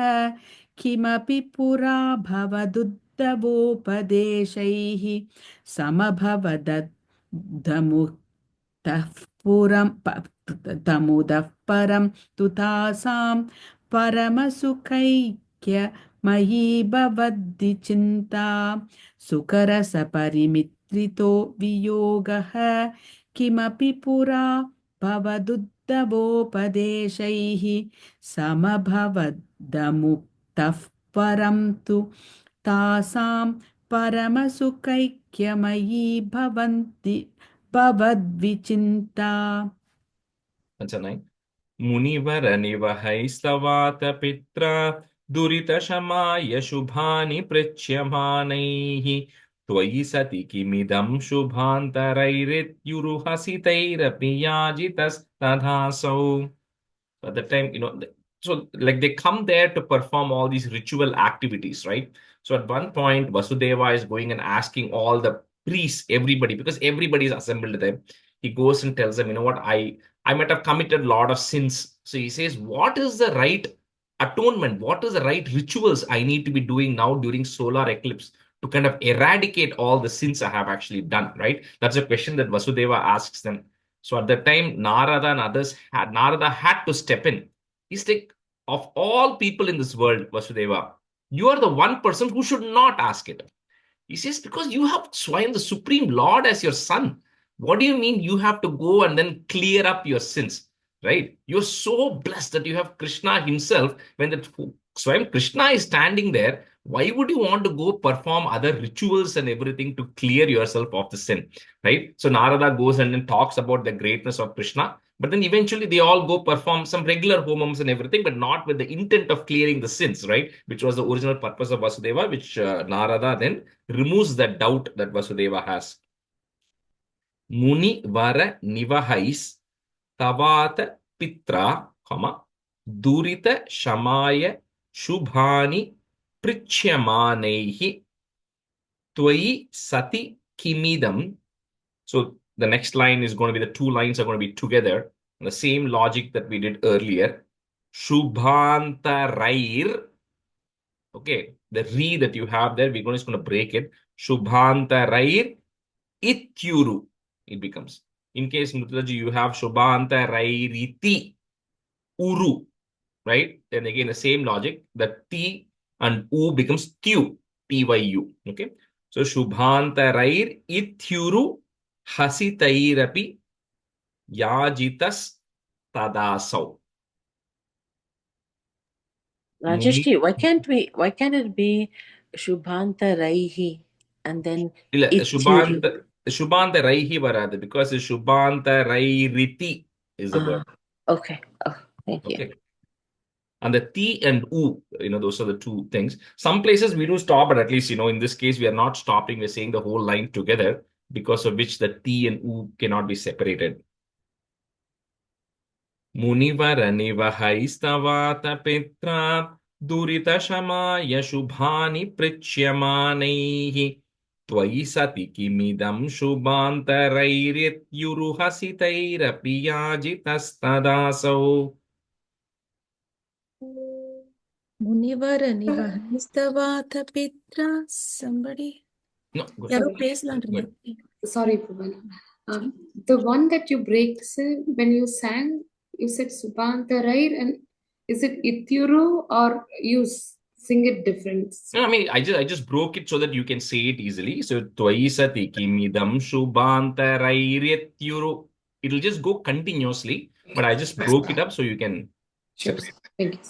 किमपि पुरा भवदुद्धवोपदेशैः समभवदमुतः परं तु तासां परमसुखैक्यमयी भवद्विचिन्ता. सुकरसपरिमिश्रितो वियोगः किमपि पुरा भवदुद्धवोपदेशैः समभवदमुक्तः परं तु तासां परमसुखैक्यमयी भवद्विचिन्ता.
That's a nine. मुनिवरनिवहैस्तवातपित्रा दुरितशमाय शुभानि पृच्छ्यमानैः त्वयि सति किमिदं शुभान्तरैरित्युरुहसितैरपि याजितस्तथासौ. At the time, so like they come there to perform all these ritual activities, right? So at one point, Vasudeva is going and asking all the priests, everybody, because everybody is assembled there. He goes and tells them, you know what, I might have committed a lot of sins. So he says, what is the right atonement. What is the right rituals I need to be doing now during solar eclipse to kind of eradicate all the sins I have actually done, right? That's a question that Vasudeva asks them. So at that time, Narada had to step in. He's like, of all people in this world, Vasudeva, you are the one person who should not ask it. He says, because you have Swayam, the Supreme Lord, as your son. What do you mean you have to go and then clear up your sins, right? You're so blessed that you have Krishna himself. When the Swayam Krishna is standing there, why would you want to go perform other rituals and everything to clear yourself of the sin, right? So Narada goes and then talks about the greatness of Krishna. But then eventually they all go perform some regular homams and everything, but not with the intent of clearing the sins, right? Which was the original purpose of Vasudeva, which Narada then removes that doubt that Vasudeva has. Muni vara nivahais tavata pitra, durita shamaya shubhani prichyamanehi tvai sati kimidam. So the next line is going to be, the two lines are going to be together. The same logic that we did earlier. Shubhantarair. Okay, the re that you have there, we're just going to break it. Shubhantarair ityuru. It becomes. In case Mutlaji, you have Shubhantarairiti uru. Right? Then again, the same logic. The T and U becomes Tyu. Tyu. Okay. So Shubhantarair ityuru hasitairapi yajitas tadasau.
Rajeshji, why can't it be Shubhanta Raihi and then
Shubhanta Raihi varadu, because Shubhanta Rairiti is the word.
Okay. Oh, thank you.
Okay. And the T and U, those are the two things. Some places we do stop, but at least, in this case, we are not stopping. We're saying the whole line together, because of which the T and U cannot be separated. Munivara nivahaistavata petra durita shamaya shubhani prichyamanehi tvai sati kimidam shubhantarairityuruhasitairapi yajitastadasau.
Munivara nivahaistavata pitra. Somebody?
No,
Yaro பேசலாம்.
Sorry, Pavana. The one that you break, when you sang, you said Subhantarair, and is it Ityuru or you sing it different?
No, I mean, I just broke it so that you can say it easily. So Tvaisati kimidam shubhantarairityuru. It'll just go continuously, but I just broke it up so you can.
Sure. Thank you.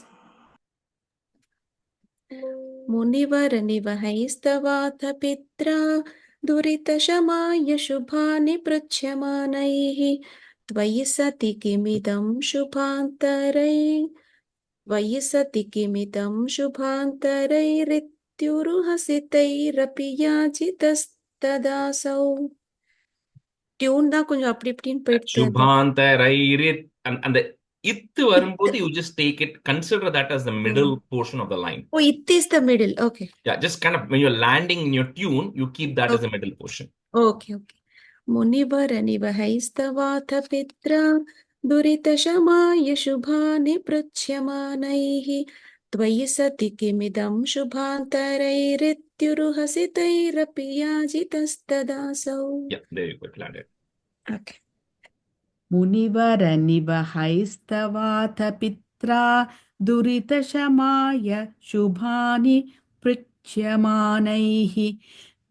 Munivara nivahaistavata pitra durita shamaya shubhani prachyamanaihi tvayi sati kimidam shubhantarai tvayi sati kimidam shubhantarairittyuruhasitairapi yajitastadasau. Tune தான் கொஞ்சம் அப்படி இப்படின்னு போயிடுது.
Shubhantararit, and the it varumbodhu, you just take it, consider that as the middle portion of the line.
Oh, it is the middle. Okay.
Yeah, just kind of when you're landing in your tune, you keep that as the middle portion.
Okay. Munivara nivahaistavata pitra durita shamaya shubhani prachyamanaihi tvayi sati kimidam shubhantarairityuruhasitairapi yajitastadasau.
Yeah, there you go, landed.
Okay.
Munivara nivahaistavata pitra durita shamaya shubhani prichyamanehi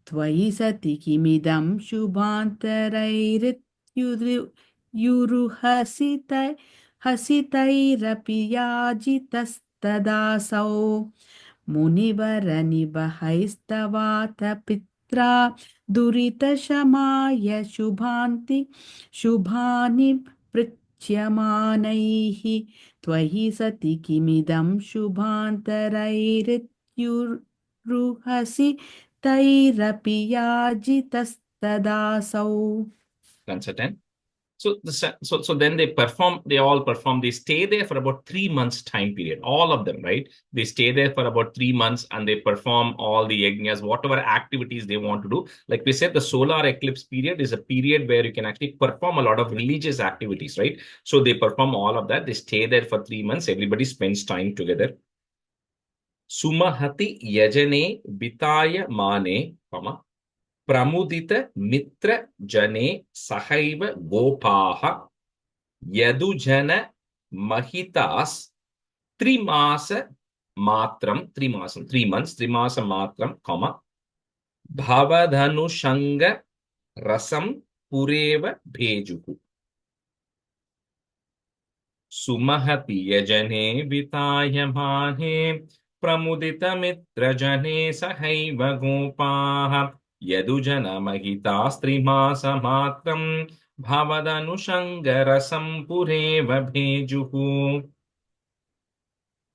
tvai sati kimidam shubhantarairityuruhasitairapi yajitastadasau. Munivara nivahaistavata pitra durita shamaya shubhani prichyamanehi tvahi sati kimidam shubhantarairityuruhasitairapi yajitastadasau.
That's a 10. So then they all perform, they stay there for about 3 months time period, all of them, right? They stay there for about 3 months and they perform all the yajnas, whatever activities they want to do. Like we said, the solar eclipse period is a period where you can actually perform a lot of religious activities, right? So they perform all of that. They stay there for 3 months. Everybody spends time together. Sumahati yajane vitaya mane, pramudita mitra jane sahaiva gopaha yadujana mahitas trimasa matram, 3 months, trimasa matram, bhavadhanushanga rasam pureva bhejuhu. Sumahati yajane vitayamane pramudita mitra jane sahaiva gopaha yadujana mahitastrimasa matram bhavadanushanga pureva bhejuhu.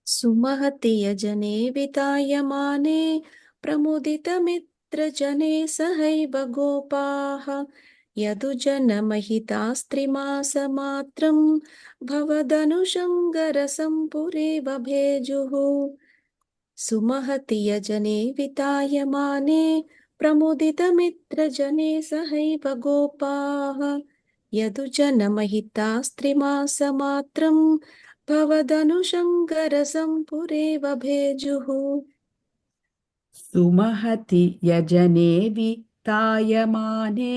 सुमहति यजने वितायमाने प्रमुदितमित्रजने सहैव गोपाः यदुजनमहितास्त्रिमासमात्रं भवदनुशङ्गरसं पुरेव भेजुः सुमहति यजने वितायमाने प्रमुदितमित्रजने सहैव गोपाः यदुजनमहितास्त्रिमासमात्रं भवदनुशङ्करसं पुरेव भेजुः
सुमहति यजने वितायमाने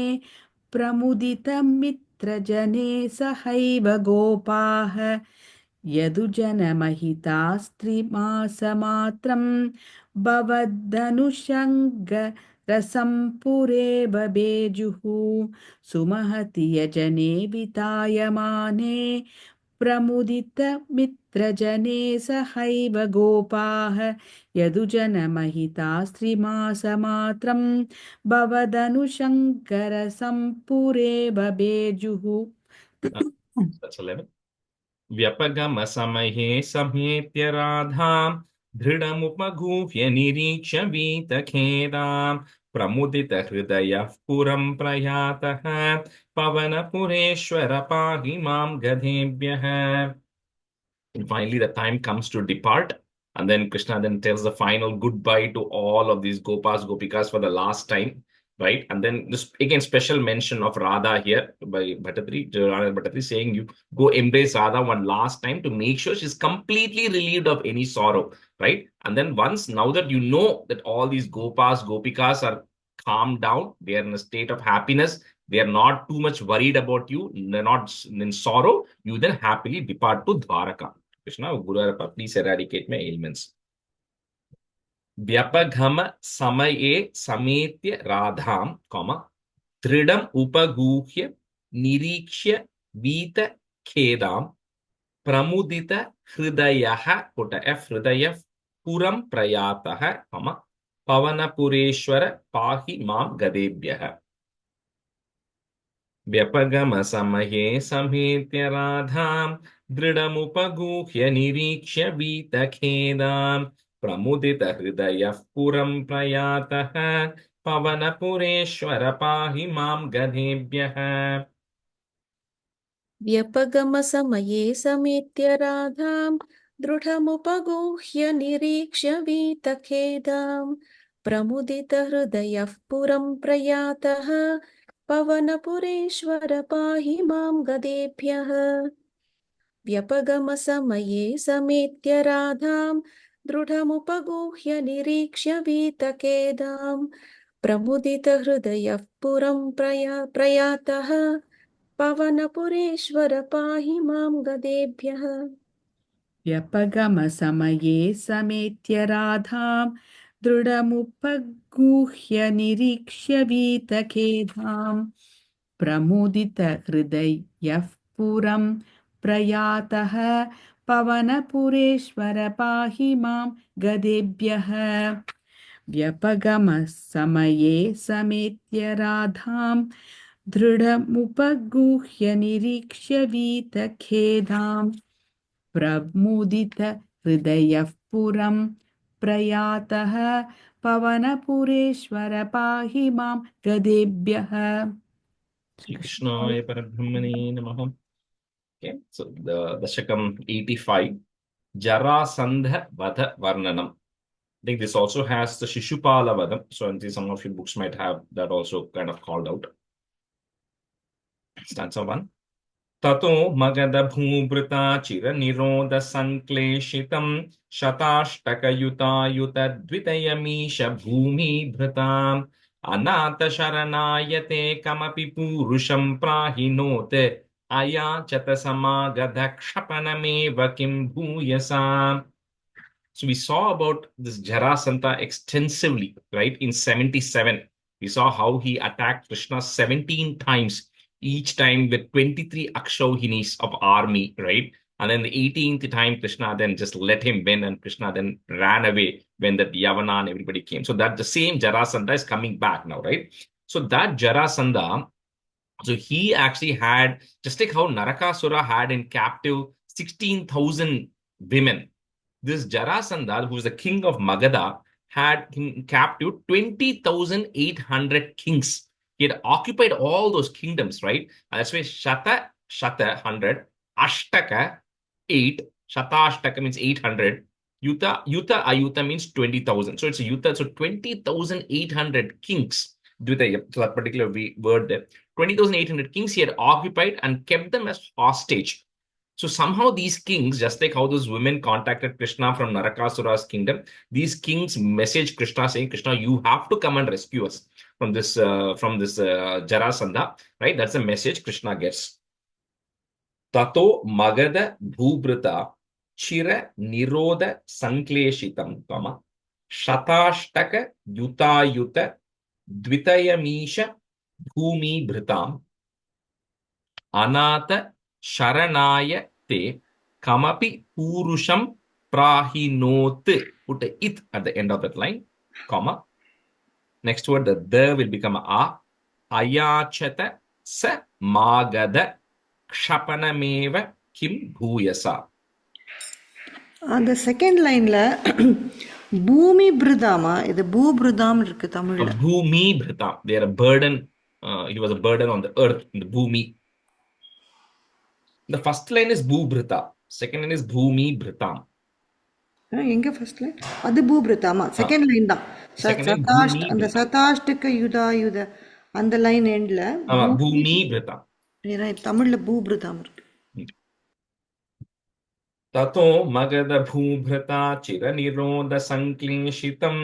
प्रमुदितमित्रजने सहैव गोपाः यदुजनमहितास्त्रिमासमात्रं भवदनुशङ्गरसं पुरेव बेजुः सुमहति यजने वितायमाने प्रमुदितमित्रजने सहैव गोपाः यदुजनमहितास्त्रिमासमात्रं भवदनुशङ्करसं पुरेव बेजुः.
That's 11. व्यपगमसमये समेत्य राधां दृढमुपगूह्य निरीक्ष्य वीतखेदां प्रमुदितहृदयः पुरं प्रयातः पवनपुरेश्वर पाहि मां गधेभ्यः. And finally, the time comes to depart. And then Krishna then tells the final goodbye to all of these Gopas, Gopikas for the last time, right? And then this again special mention of Radha here by Bhattatri saying you go embrace Radha one last time to make sure she's completely relieved of any sorrow, right? And then once now that you know that all these Gopas, Gopikas are calmed down, they are in a state of happiness, they are not too much worried about you, they're not in sorrow, you then happily depart to Dwaraka. Krishna, Guru, please eradicate my ailments. Vyapagama samaye sametya radham, dridam upaguhya nirikshya vita khedam pramudita hridayaha, put a F, hridaya puram prayataha, pavanapureshwara pahi mam gadebhyaha. Vyapagama-samaye samhetya radham dridamupagухya nirikshya vitakhedam pramudita hridayah puram prayataha pavanapureshwara pahi mam gadebhyah.
व्यपगमसमये समेत्य राधां दृढमुपगूह्य निरीक्ष्य वीतखेदां प्रमुदितहृदयः पुरं प्रयातः पवनपुरेश्वर पाहि मां गदेभ्यः व्यपगमसमये समेत्य राधां दृढमुपगूह्य निरीक्ष्य वीतखेदां प्रमुदितहृदयः पुरं प्रयातः पवनपुरेश्वर पाहि मां गदेभ्यः
व्यपगमसमये समेत्य राधां दृढमुपगूह्य निरीक्ष्य वीतखेदां प्रमुदितहृदयः पुरं प्रयातः पवनपुरेश्वर पाहि मां गदेभ्यः व्यपगमसमये समेत्य राधां दृढमुपगूह्य निरीक्ष्य वीतखेदां प्रमुदितहृदयः पुरं प्रयातः पवनपुरेश्वर पाहि मां गदेभ्यः.
Krishnaya Parabrahmane Namaha. Okay, so the Dasakam 85, Jarasandha Vadha Varnanam. I think this also has the Shishupala Vadam. So I think some of your books might have that also kind of called out. Stanza 1. ततो मगधभूभृता चिरनिरोधसङ्क्लेशितं शताष्टकयुतायुतद्वितयमीश भूमिभृताम् अनाथशरणायते कमपि पूरुषं प्राहिनोत् अयाचत समागधक्षपणमेव किं भूयसाम्. So we saw about this Jarasandha extensively, right? In 77, we saw how he attacked Krishna 17 times, each time with 23 Akshohinis of army, right? And then the 18th time, Krishna then just let him win, and Krishna then ran away when the Yavana and everybody came. So that the same Jarasandha is coming back now, right? So that Jarasandha, so he actually had, just like how Narakasura had in captive 16,000 women, this Jarasandha, who was the king of Magadha, had in captive 20,800 kings. He had occupied all those kingdoms, right? And that's why Shata, 100, Ashtaka, 8, Shatashtaka means 800, Ayuta means 20,000. So it's a Yuta, so 20,800 kings. Dvitaya, so that particular word there. 20,800 kings he had occupied and kept them as hostage. So somehow these kings, just like how those women contacted Krishna from Narakasura's kingdom, these kings messaged Krishna saying, Krishna, you have to come and rescue us from this Jarasandha, right? That's the message Krishna gets. Tato Magada Bhubrata Chira Niroda Sankleshitam, Shatashtaka Yuta Dvitayamisha Bhumi Bhritam Anata Sharanaya te kamapi purusham prahinot. Put a it at the end of that line, comma. Next word, the will become a. Ayachata sa magada kshapanameva kim bhuyasa.
அந்த second லைன்ல பூமி பிருதாமா இது பூபிருதாம் இருக்கு தமிழ்ல.
Bhumi bhritam. They are a burden. He was a burden on the earth, in the bhumi. The first line is bhubhrita. Second line is bhumi bhritam.
எங்க first line? அது பூபிருதாமா. Second line தான். அந்த சதாஷ்டக யுத அந்த லைன் எண்ட்ல
பூமி bhritam.
தமிழ்ல பூபிருதாம் இருக்கு.
ततो मगधभूभृता चिरनिरोधसङ्क्लेशितं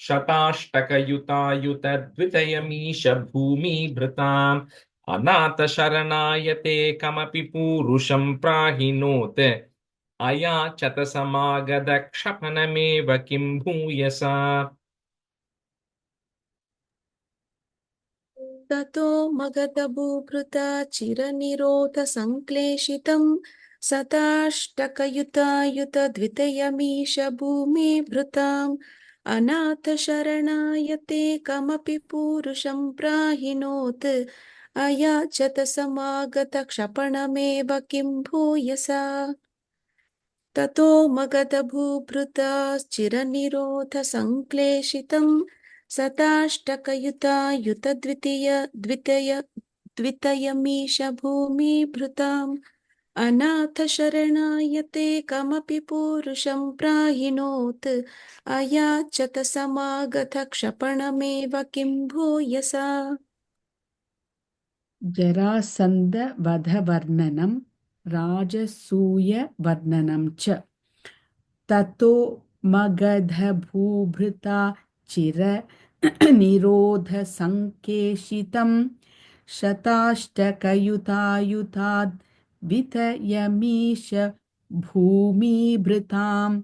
शताष्टकयुतायुतद्वितयमीश भूमिभृताम् अनाथशरणायते कमपि पूरुषं प्राहिनोत् अयाचत समागधक्षपणमेव किं भूयसा.
ततो मगधभूभृता चिरनिरोधसङ्क्लेशितं सताष्टकयुतायुतद्वितयमीश भूमिभृताम् अनाथशरणायते कमपि पूरुषं प्राहिनोत् अयाचत समागतक्षपणमेव किं भूयसा. ततो मगधभूभृता चिरनिरोधसङ्क्लेशितं सताष्टकयुतायुतद्वितयमीश भूमिभृताम् अनाथशरणायते कमपि पूरुषं प्राहिनोत् अयाचत समागतक्षपणमेव किं भूयसा.
जरासन्ध वधवर्णनं राजसूयवर्णनं च. ततो मगधभूभृता चिर निरोधसङ्केशितं शताष्टकयुतायुताद् वितयमीश भूमिभृताम्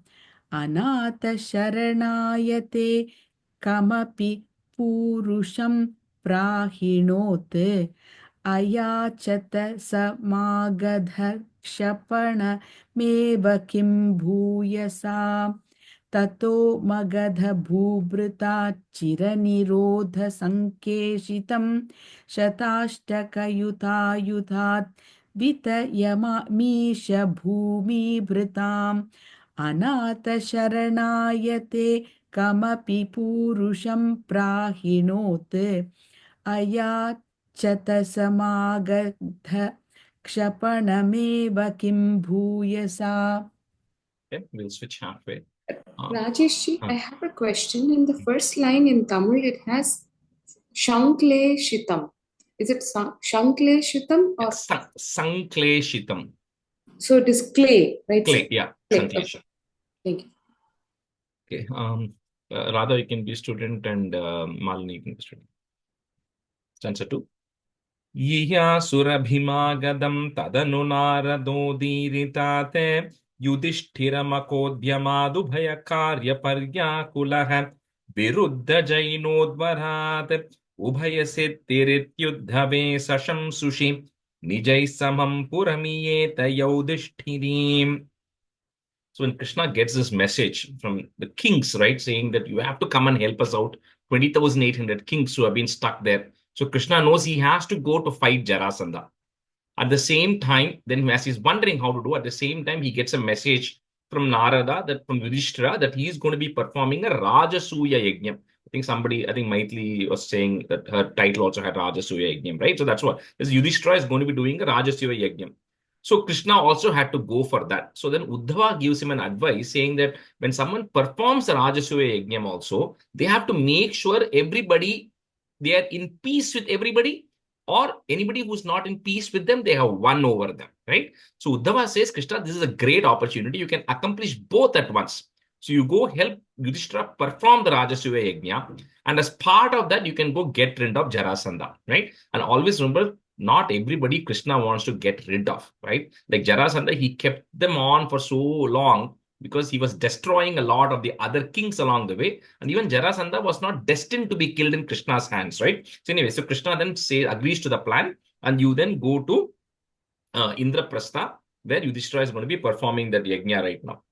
अनाथशरणायते कमपि पूरुषं प्राहिणोत् अयाचत समागधक्षपणमेव किं भूयसा. ततो मगधभूभृता चिरनिरोधसङ्केशितं शताष्टकयुतायुतात् वितयमीश भूमिभृताम् अनाथशरणायते कमपि पूरुषं प्राहिणोत् अयाचत समागधक्षपणमेव किं भूयसा.
Okay, we'll switch halfway.
Rajeshji, I have a question. In the first line in Tamil, it has Shankle Shitam. Is it Shankleshitam or?
Sankleshitam.
So it is clay, right?
Clay,
Sir?
yeah.
Clay.
Sanklesha.
Okay. Thank you.
Okay. Radha, you can be student, and Malini, you can be student. Stanza 2. Yiya surabhimagadam tadanu naradodiritate yudhishthiramakodhyamadu bhayakarya paryakulaha viruddha jainodvarat ubhayasittirityuddhave sasham sushi nijai samam puramiyeta yudhishthiriim. So when Krishna gets this message from the kings, right, saying that you have to come and help us out, 20,800 kings who have been stuck there. So Krishna knows he has to go to fight Jarasandha. At the same time, then as he's wondering how to do, at the same time, he gets a message from Narada, that from Yudhishthira, that he is going to be performing a Rajasuya Yajna. I think Maitli was saying that her title also had Rajasuya Yajna, right? So that's what, this Yudhishthira is going to be doing a Rajasuya Yajna. So Krishna also had to go for that. So then Uddhava gives him an advice saying that when someone performs a Rajasuya Yajna also, they have to make sure everybody, they are in peace with everybody, or anybody who's not in peace with them, they have won over them, right? So Uddhava says, Krishna, this is a great opportunity. You can accomplish both at once. So you go help Yudhishthira perform the Rajasuya Yajna, and as part of that, you can go get rid of Jarasandha, right? And always remember, not everybody Krishna wants to get rid of, right? Like Jarasandha, he kept them on for so long because he was destroying a lot of the other kings along the way. And even Jarasandha was not destined to be killed in Krishna's hands, right? So anyway, so Krishna then agrees to the plan, and you then go to Indraprastha, where Yudhishthira is going to be performing that yajna right now.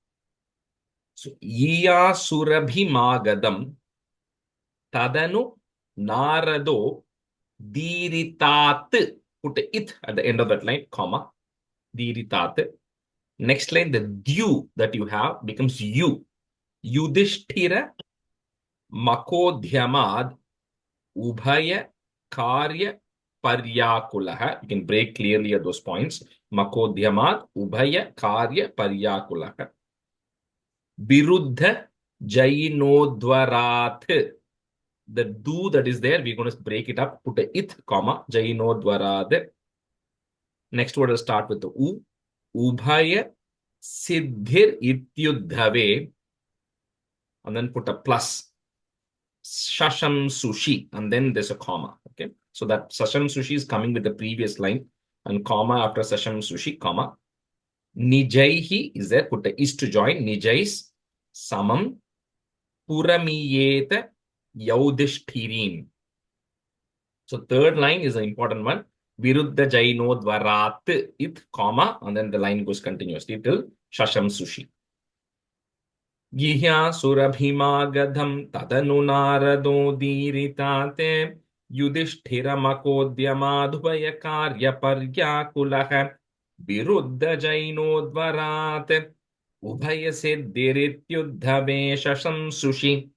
So, Iya Surabhimagadam Tadanu Narado Diritat. Put a it at the end of that line, comma. Diritat. Next line, the dyu that you have becomes you. Yudhishthira Makodhyamad Ubhaya Karya Paryakulaha. You can break clearly at those points. Makodhyamad Ubhaya Karya Paryakulaha. Viruddha Jainodvarat. The do that is there, we're going to break it up, put a it, comma, Jainodvarat. Next word will start with the u. Ubhaya Siddhir Ityuddhave. And then put a plus. Shasham Sushi. And then there's a comma. Okay. So that Sasham Sushi is coming with the previous line. And comma after Sasham Sushi, comma. Nijaihi is there, put the is to join. Nijais Samam Puramiyeta Yaudhishtirim. So third line is an important one. Viruddha Jainodvarat it, comma, and then the line goes continuously till Shasham Sushi. Gihya Surabhimagadham Tadanu Narado Diritate Yudhishthira Makodhyamadhubaya Karya Paryakulaha Viruddha Jainodvarat Ubhaya Siddhirityuddhave Shasham Sushi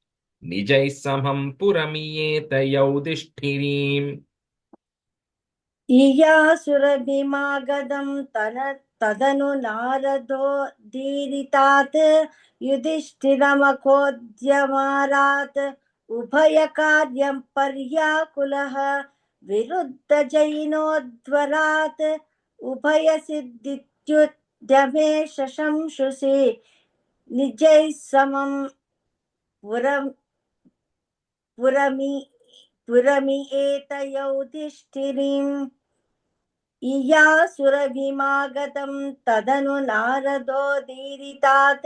Nijai Samham Puramiyeta Yaudhishtirim.
Iya surabhimagadam tadanu narado diritat yudhishthiramakodhyamarat ubhayakaryam paryakulaha viruddha jainodvarat ubhayasiddhityuddhame shashamshusi nijai samam purami eta yaudhishtirim. Iya surabhimagadam tadanu narado diritat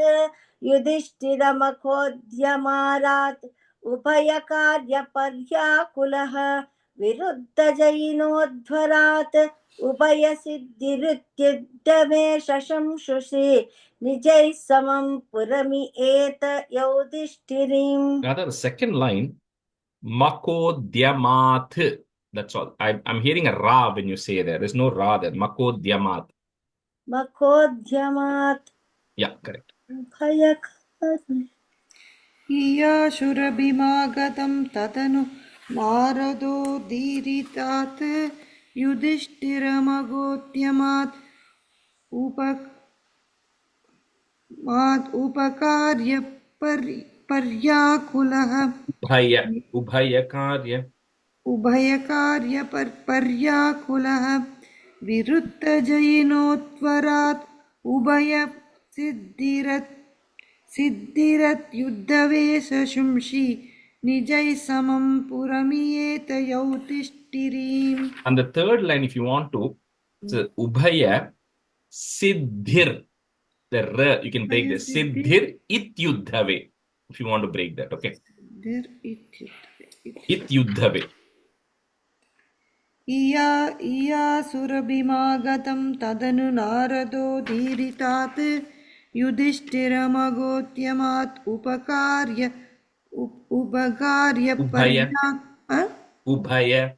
yudhishthiramakodhyamarat ubhayakarya paryakulaha viruddha jainodvarat ubhayasiddhirutyuddhame shashamshusi nijai samam purami eta yaudhishtirim.
Rather, the second line, Makodhyamat. That's all. I'm hearing a ra when you say there. There's no ra there. Makodhyamat.
Makodhyamat.
Yeah, correct.
ईयाशुरभिमागतं तदनु नारदो दीरितात् युधिष्ठिरमगोद्यमात् उपकार्य पर्याकुलः
Ubhaya Karya.
उभयकार्यपर्याकुलः विरुद्धजयिनोत्वरात् सिद्धिरत्युद्धवेशशुंषि निजैः समं पुरमियेत यौतिष्ठिरीम्.
And the third line, if you want to, it's Ubhaya Siddhir. The R, you can break this. Siddhir Ityuddhave. If you want to break that, okay? Ityuddhave.
इयासुरभिमागतं तदनु नारदो धीरितात् युधिष्ठिरमगोत्यमात् उपकार्य
Ubhaya.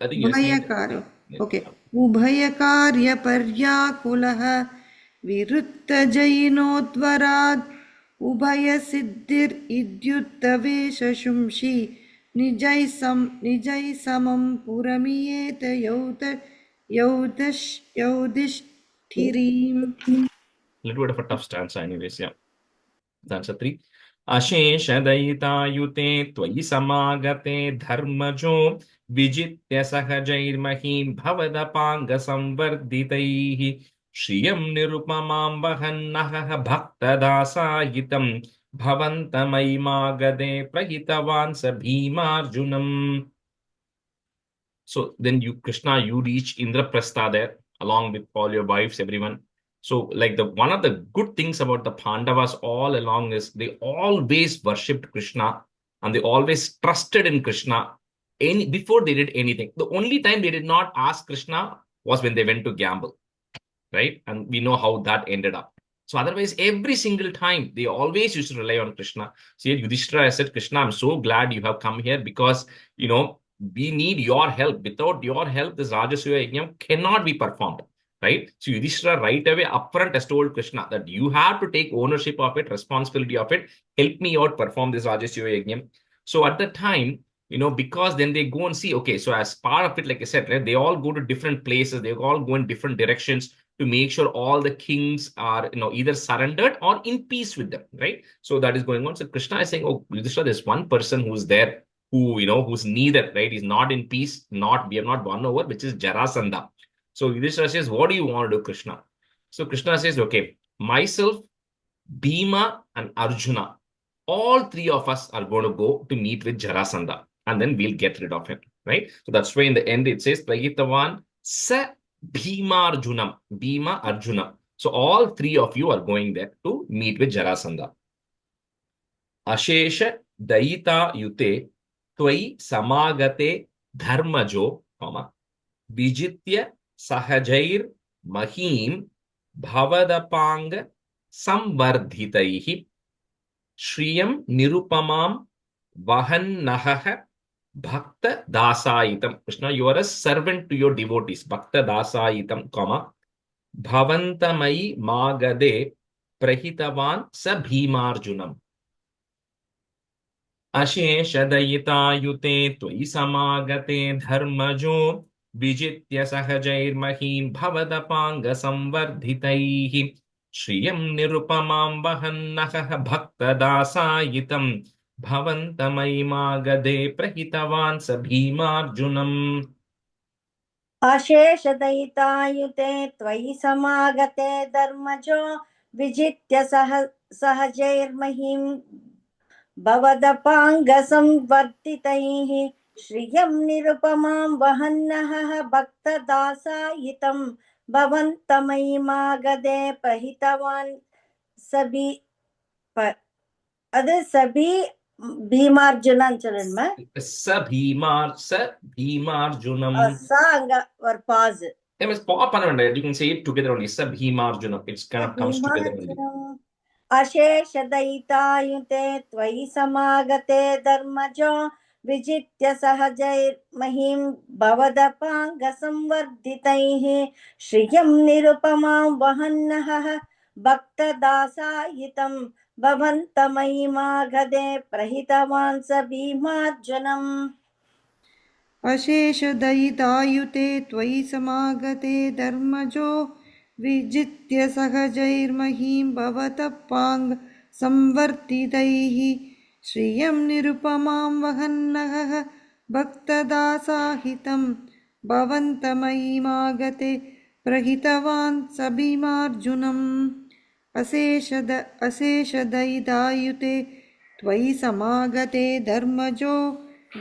I think you're saying
okay. उभयकार्यपर्याकुलः विरुद्धजयिनोद्वराद् उभयसिद्धिरिद्युत्तवेशशुंषि निजैः समं पुरमियेत यौधिष्ठिरीम्.
Little bit of a tough stanza anyways, yeah. Stanza 3. अशेषदयितायुते त्वयि समागते धर्मजो विजित्य सहजैर्महीं भवदपाङ्गसंवर्धितैः श्रियं निरुपमां वहन्नः भक्तदासायितं भवन्तमयिमागदे प्रहितवान् स भीमार्जुनम्. So then Krishna, you reach Indraprastha there along with all your wives, everyone. So like one of the good things about the Pandavas all along is they always worshipped Krishna and they always trusted in Krishna before they did anything. The only time they did not ask Krishna was when they went to gamble, right? And we know how that ended up. So otherwise, every single time, they always used to rely on Krishna. So here Yudhishthira said, Krishna, I'm so glad you have come here because, we need your help. Without your help, this Rajasuya Yajnam cannot be performed. Right? So Yudhishthira right away upfront has told Krishna that you have to take ownership of it, responsibility of it. Help me out, perform this Rajasuya Yajnam. So at the time, because then they go and see, okay, so as part of it, like I said, right, they all go to different places. They all go in different directions to make sure all the kings are, either surrendered or in peace with them, right? So that is going on. So Krishna is saying, oh, Yudhishthira, there's one person who's there who, who's neither, right? He's not in peace, we have not won over, which is Jarasandha. So Yudhishthira says, what do you want to do, Krishna? So Krishna says, okay, myself, Bhima, and Arjuna, all three of us are going to go to meet with Jarasandha, and then we'll get rid of him, right? So that's why in the end it says, Prahitavan sa Bhima Arjunam, Bhima Arjuna. So all three of you are going there to meet with Jarasandha. Ashesha Daita Yute Tvai Samagate Dharmajo, Vijitya Sahajair Mahim Bhavadapang Samvardhitaihi Shriyam Nirupamam Vahannaha Bhakta Dasaitam. Krishna, you are a servant to your devotees. Bhakta Dasaitam, Bhavantamai Magade Prahitavan Sa Bhimarjunam. अशेषदयितायुते त्वयि समागते धर्मजो विजित्य सहजैर्महीं भवदपाङ्गसंवर्धितैः श्रियं निरुपमां वहन्नः भक्तदासायितं भवन्तमयिमागदे प्रहितवान् स भीमार्जुनम्.
अशेषदयितायुते त्वयि समागते धर्मजो विजित्य सहजैर्महीं भवदपाङ्गसंवर्धितैः श्रियं निरुपमां वहन्नः भक्तदासायितं भवन्तमयिमागदे प्रहितवान् सभी भीमार्जुनன் சொல்லணுமா?
Bhimarjunam.
அங்க ஒரு pause.
You can say it together only. Sa Bhimarjunam. It's kind of comes together only.
अशेषदयितायुते त्वयि समागते धर्मजो विजित्य सहजैर्महीं भवदपाङ्गसंवर्धितैः श्रियं निरुपमां वहन्नः भक्तदासायितं भवन्तमयिमागदे प्रहितवान् स भीमार्जुनम्.
अशेषदयितायुते त्वयि समागते धर्मजो विजित्य सहजैर्महीं भवदपाङ्गसंवर्धितैः श्रियं निरुपमां वहन्नगः भक्तदासाहितं भवन्तमयिमागते प्रहितवान् स भीमार्जुनम् अशेषदयिदायुते त्वयि समागते धर्मजो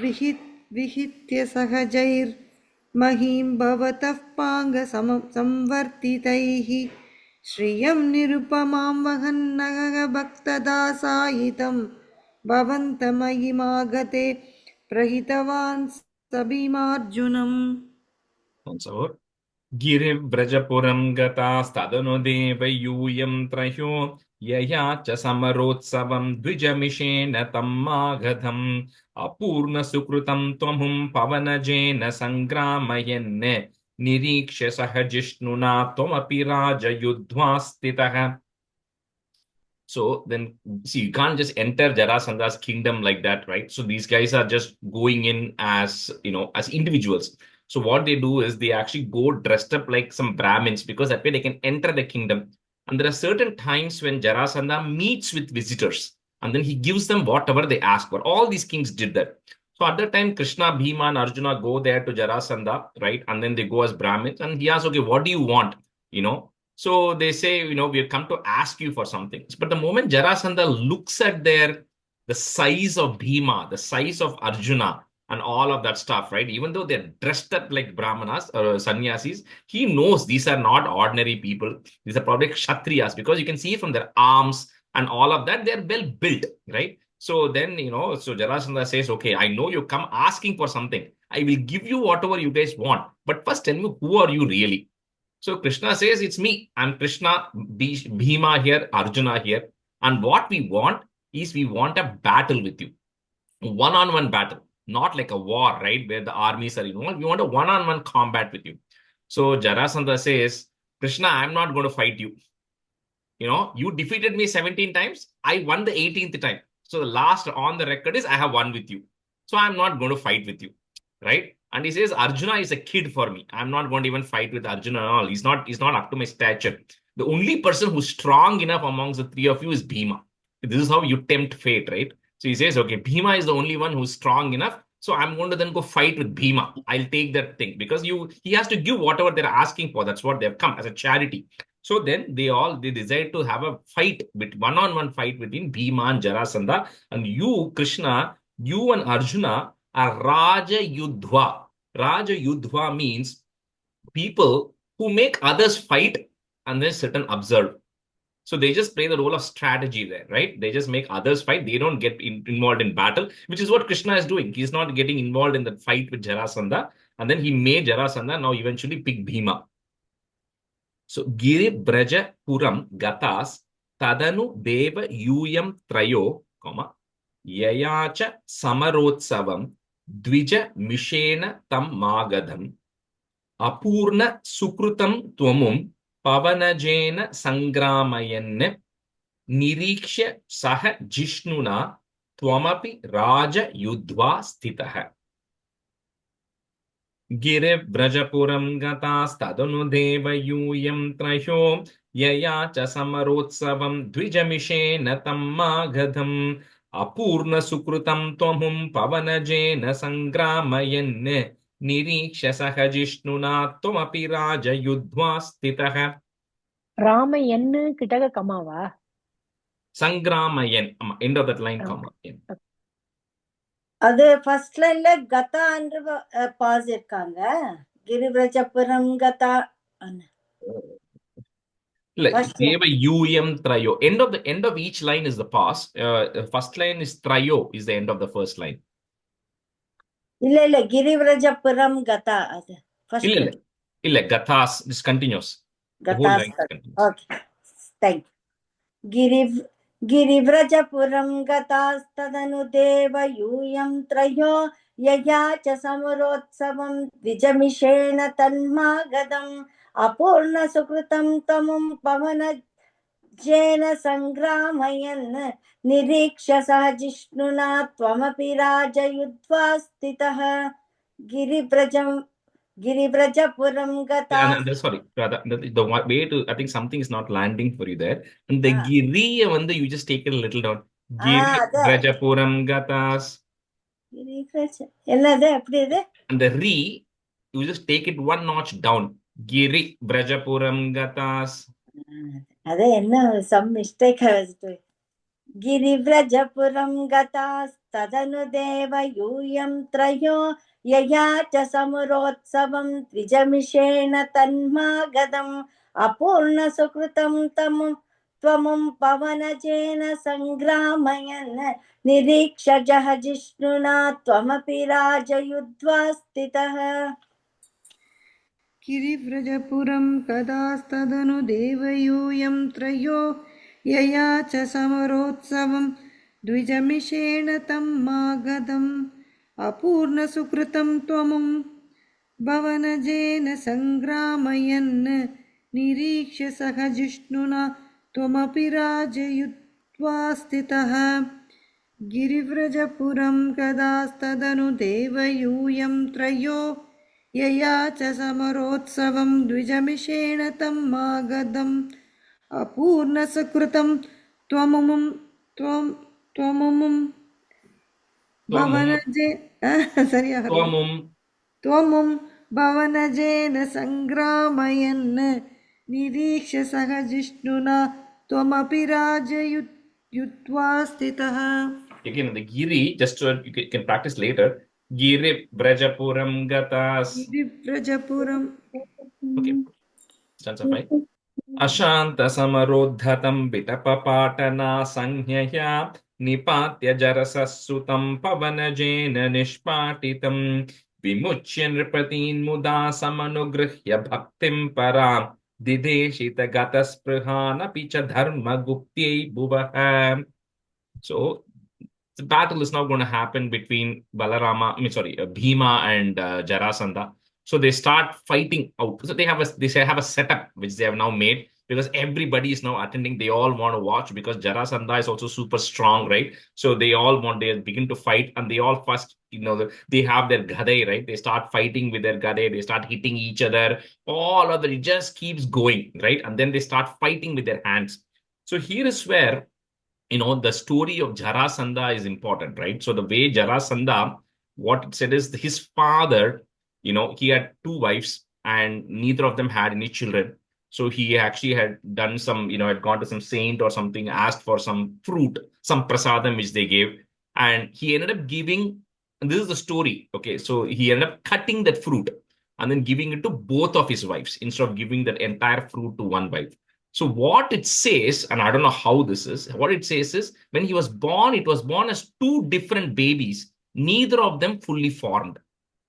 विहित्य सहजैर्महीं भवतः पाङ्गसंवर्तितैः श्रियं निरुपमां वहन्नगः भक्तदासायितं भवन्तमयिमागते प्रहितवान् स भीमार्जुनम्.
Once over. गिरिव्रजपुरं गतास्तदनु देवयूयं त्रयो यया च समरोत्सवं द्विजमिषेण तं मागधम् अपूर्णसुकृतं त्वमुं पवनजेन सङ्ग्रामयन् निरीक्ष्य सह जिष्णुना त्वमपि राजयुध्वा स्थितः. So then, see, you can't just enter Jarasandha's kingdom like that, right? So these guys are just going in as, as individuals. So what they do is they actually go dressed up like some Brahmins because that way they can enter the kingdom. And there are certain times when Jarasandha meets with visitors and then he gives them whatever they ask for. All these kings did that. So at that time, Krishna, Bhima, and Arjuna go there to Jarasandha, right? And then they go as Brahmins and he asks, okay, what do you want? So they say, we have come to ask you for something. But the moment Jarasandha looks at the size of Bhima, the size of Arjuna, and all of that stuff, right? Even though they're dressed up like Brahmanas or sannyasis, he knows these are not ordinary people. These are probably Kshatriyas because you can see from their arms and all of that, they're well built, right? So then, so Jarasandha says, okay, I know you come asking for something. I will give you whatever you guys want. But first tell me, who are you really? So Krishna says, it's me. I'm Krishna, Bhima here, Arjuna here. And what we want is we want a battle with you. One-on-one battle. Not like a war, right? Where the armies are involved. We want a one-on-one combat with you. So Jarasandha says, Krishna, I'm not going to fight you. You defeated me 17 times. I won the 18th time. So the last on the record is I have won with you. So I'm not going to fight with you, right? And he says, Arjuna is a kid for me. I'm not going to even fight with Arjuna at all. He's not up to my stature. The only person who's strong enough amongst the three of you is Bhima. This is how you tempt fate, right? So he says, okay, Bhima is the only one who's strong enough. So I'm going to then go fight with Bhima. I'll take that thing because he has to give whatever they're asking for. That's what they've come as a charity. So then they decide to have a fight, one-on-one fight between Bhima and Jarasandha. And you, Krishna, you and Arjuna are Raja Yudhva. Raja Yudhva means people who make others fight and then sit and observe. So they just play the role of strategy there, right? They just make others fight. They don't get involved in battle, which is what Krishna is doing. He's not getting involved in the fight with Jarasandha. And then he made Jarasandha now eventually pick Bhima. So Giri Braja Puram Gatas Tadanu Deva Yuyam Trayo, Yayacha Samarotsavam Dvija Mishena Tam Magadham Apurna Sukrutam Twamum Pavanajena Sangramayan Nirikshya Saha Jishnuna Twamapi Raja Yudhva Stitaha. Gire Brajapuram Gatas Tadanu Deva Yuyam Trayo Yayacha Samarotsavam Dvijamishena Tam Magadham Apurna Sukrutam Twamum Pavanajena Sangramayan Niriksha Saha Jishnuna Twamapi Raja Yudhva Stitaha.
Ramayan Kitaka Kamava.
Sangramayan. End of that line, comma.
அது first லைன்ல கதான்ற pass இருக்காங்க. கிரிவிரஜபுரம் கதா
Deva Yuyam Trayo. End of each line is the pause. First line is Trayo is the end of the first line.
இல்ல கிரிவிரஜபுரம் கதா அது first
இல்ல Gathas is continuous.
Gathas. Okay. Thank you. गिरिव्रजपुरं गतास्तदनु देव यूयं त्रयो यया च समरोत्सवं द्विजमिषेण तन्मागधम् अपूर्णसुकृतं तमुं पवनजेन सङ्ग्रामयन् निरीक्ष्य सह जिष्णुना त्वमपि राजयुध्वा स्थितः Giribrajapuram Gata.
Sorry, the way to, I think something is not landing for you there. And the Giri, you just take it a little down. Giri
அதான்
Brajapuram Gatas.
என்னது எப்படி இது?
And the re, you just take it one notch down. Giri Brajapuram Gatas.
அது என்ன some மிஸ்டேக்கா வச்சுட்டு गिरिव्रजपुरं गतास्तदनु देवयूयं त्रयो यया च समुरोत्सवं द्विजमिषेण तन्मागधम् अपूर्णसुकृतं त्वमुं पवनजेन सङ्ग्रामयन् निरीक्षजः जिष्णुना त्वमपि राजयुध्वा स्थितः
गिरिव्रजपुरं कदास्तदनु देवयूयं त्रयो यया च समरोत्सवं द्विजमिषेण तं मागधम् अपूर्णसुकृतं त्वमुं भवनजेन सङ्ग्रामयन् निरीक्ष्य सह जिष्णुना त्वमपि राजयुध्वा स्थितः गिरिव्रजपुरं कदास्तदनु देवयूयं त्रयो यया च समरोत्सवं द्विजमिषेण तं मागधम् अपूर्णसुकृतं त्वमुं भवनजे சரியா त्वमुं भवनजेन सङ्ग्रामयन् निरीक्ष्य सह जिष्णुना त्वमपि राजयुध्वा स्थितः.
Again, the Giri, just so you can practice later. Giri Brajapuram Gatas.
Giri Brajapuram.
Okay. Stanza 5. Ashanta samarodhatam vitapapatana sanhyaya nipatya jarasasutam pavanajena nishpatitam vimuchya nripatin muda samanugruhya bhaktim param dideshita gatasprihana picha dharma guptyai bhuvaha. So the battle is now going to happen between Bhima and Jarasandha. So they start fighting out. So they have a setup which they have now made because everybody is now attending. They all want to watch because Jarasandha is also super strong, right? So they begin to fight, and they all first, they have their gadai, right? They start fighting with their gadai. They start hitting each other. All of it just keeps going, right? And then they start fighting with their hands. So here is where the story of Jarasandha is important, right? So the way Jarasandha, what it said is his father, he had two wives and neither of them had any children. So he actually had done some, had gone to some saint or something, asked for some fruit, some prasadam which they gave. And he ended up giving, and this is the story, okay? So he ended up cutting that fruit and then giving it to both of his wives instead of giving that entire fruit to one wife. So what it says, and I don't know how this is, what it says is when he was born, it was born as two different babies, neither of them fully formed.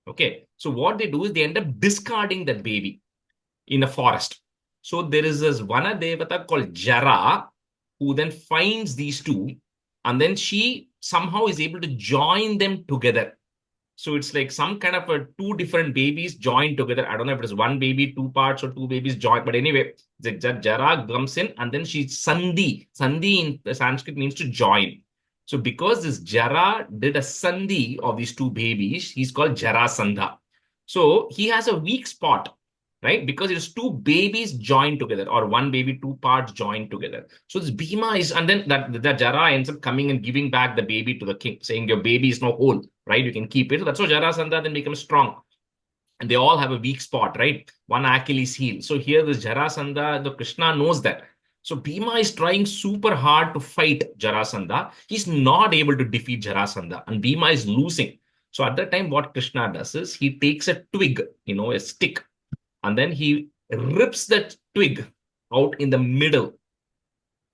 Okay. So what they do is they end up discarding that baby in a forest. So there is this Vana Devata called Jara, who then finds these two, and then she somehow is able to join them together. So it's like some kind of two different babies joined together. I don't know if it is one baby, two parts, or two babies joined. But anyway, Jara comes in and then she's Sandhi. Sandhi in Sanskrit means to join. So because this Jara did a Sandhi of these two babies, he's called Jarasandha. So he has a weak spot, right? Because it's two babies joined together, or one baby, two parts joined together. So this Bhima is, and then that Jara ends up coming and giving back the baby to the king, saying your baby is now whole, right? You can keep it. So that's how Jarasandha then becomes strong. And they all have a weak spot, right? One Achilles heel. So here this Jarasandha, the Krishna knows that. So Bhima is trying super hard to fight Jarasandha. He's not able to defeat Jarasandha, and Bhima is losing. So at that time, what Krishna does is he takes a twig, a stick, and then he rips that twig out in the middle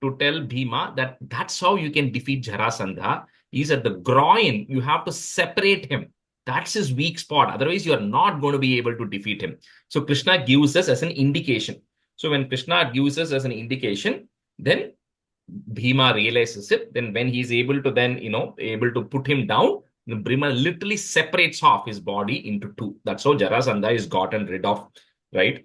to tell Bhima that that's how you can defeat Jarasandha. He's at the groin. You have to separate him. That's his weak spot. Otherwise, you are not going to be able to defeat him. So Krishna gives us as an indication. So when Krishna gives us as an indication, then Bhima realizes it. Then when he's able to then, able to put him down, the Bhima literally separates off his body into two. That's how Jarasandha is gotten rid of, right?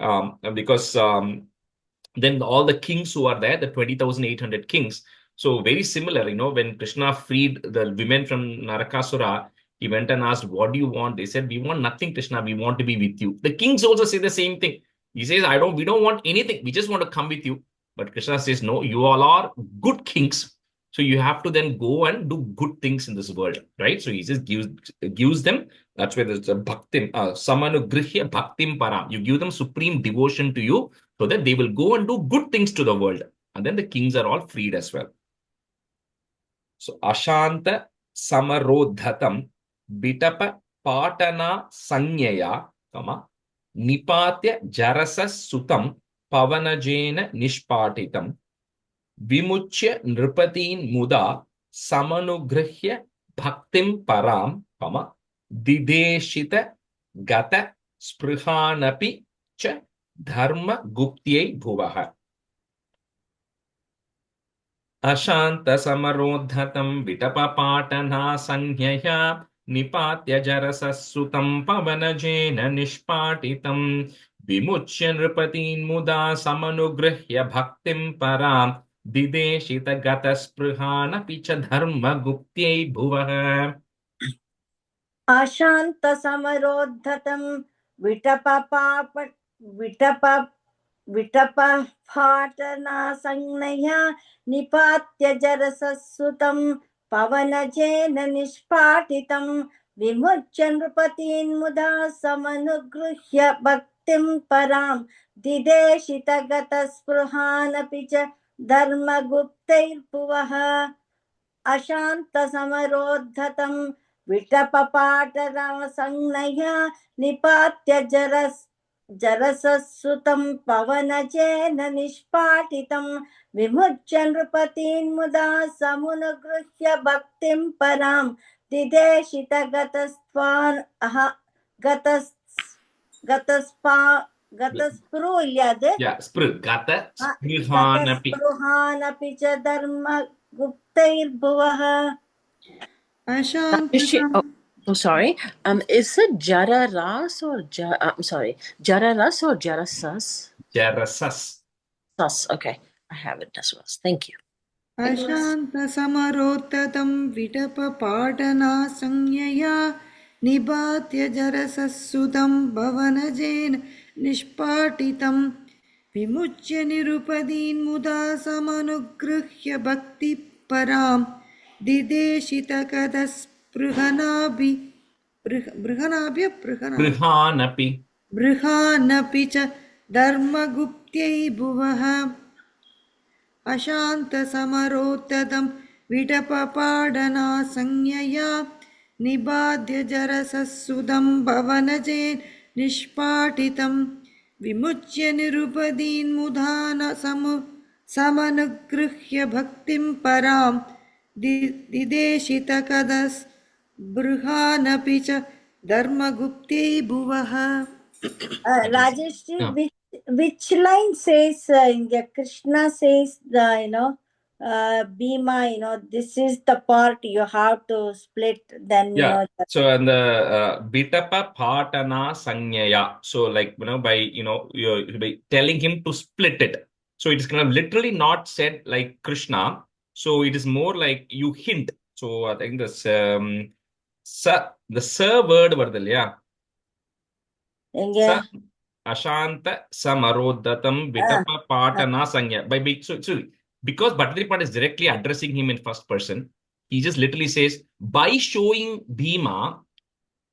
Because then all the kings who are there, the 20,800 kings. So very similar, when Krishna freed the women from Narakasura, he went and asked, what do you want? They said, we want nothing, Krishna. We want to be with you. The kings also say the same thing. He says, we don't want anything. We just want to come with you. But Krishna says, no, you all are good kings. So you have to then go and do good things in this world, right? So he just gives them. That's where there's a bhaktim, samanugrihya bhaktim param. You give them supreme devotion to you, so that they will go and do good things to the world, and then the kings are all freed as well. So ashanta samarodhatam bitapa patana sanyaya, nipatya jarasa sutam pavanajena nishpatitam vimuchya nripatin muda samanugrihya bhaktim param, dideshita gata sprihanapi cha dharma guptyai bhuvaha. Ashanta samarodhatam vitapapatana sanhyaya nipatya jarasasutam pavanajena nishpatitam vimuchya nripatin muda samanugrihya bhaktim param dideshita gata sprihana picha dharma guptyai bhuvaha.
अशान्तसमरोद्धतं विटपपाटनासंज्ञया निपात्य जरसस्सुतं पवनजेन निष्पाटितं विमुच्य नृपतीन्मुदा समनुगृह्य भक्तिं परां दिदेशितगतस्पृहानपि च धर्मगुप्तैर्भुवः अशान्तसमरोद्धतं विटपपाटनासंज्ञया निपात्य जरसस्सुतं पवनजेन निष्पाटितं विमुच्य नृपतीन्मुदा समुनुगृह्य भक्तिं परां दिदेशितगतस्त्वान् गतस्पृ यद् गतस्पृहानपि च धर्मगुप्तैर्भुवः
Oh, sorry. Is it Jararas or Jararas or Jarasas?
Jarasas.
Sas. Okay, I have it as well. Thank you.
अशान्तसमरोत्ततं विटपपाटनासंज्ञया निपात्य जरसस्सुतं भवनजेन निष्पाटितं विमुच्य निरुपदीन्मुदा समनुगृह्य भक्तिपरां बृहानपि च धर्मगुप्त्यै भुवः अशान्तसमरोत्ततं विटपपाटनासंज्ञया निपात्य जरसस्सुतं भवनजेन निष्पाटितं विमुच्य निरुपदीन्मुदा समनुगृह्य भक्तिं परां दिदेशितकदस्पृहानपि च धर्मगुप्त्यै भुवः.
Rajesh, which line says in the Krishna says the Bhima, this is the part you have to split, then
So in the bitapa patana sanyaya. So like by you're by telling him to split it. So it is kind of literally not said like Krishna. So it is more like you hint. So I think this the sir word varudhu Sa ashanta samarodhatam vitapa patana sanya. So because Bhattacharya is directly addressing him in first person, he just literally says, by showing Bhima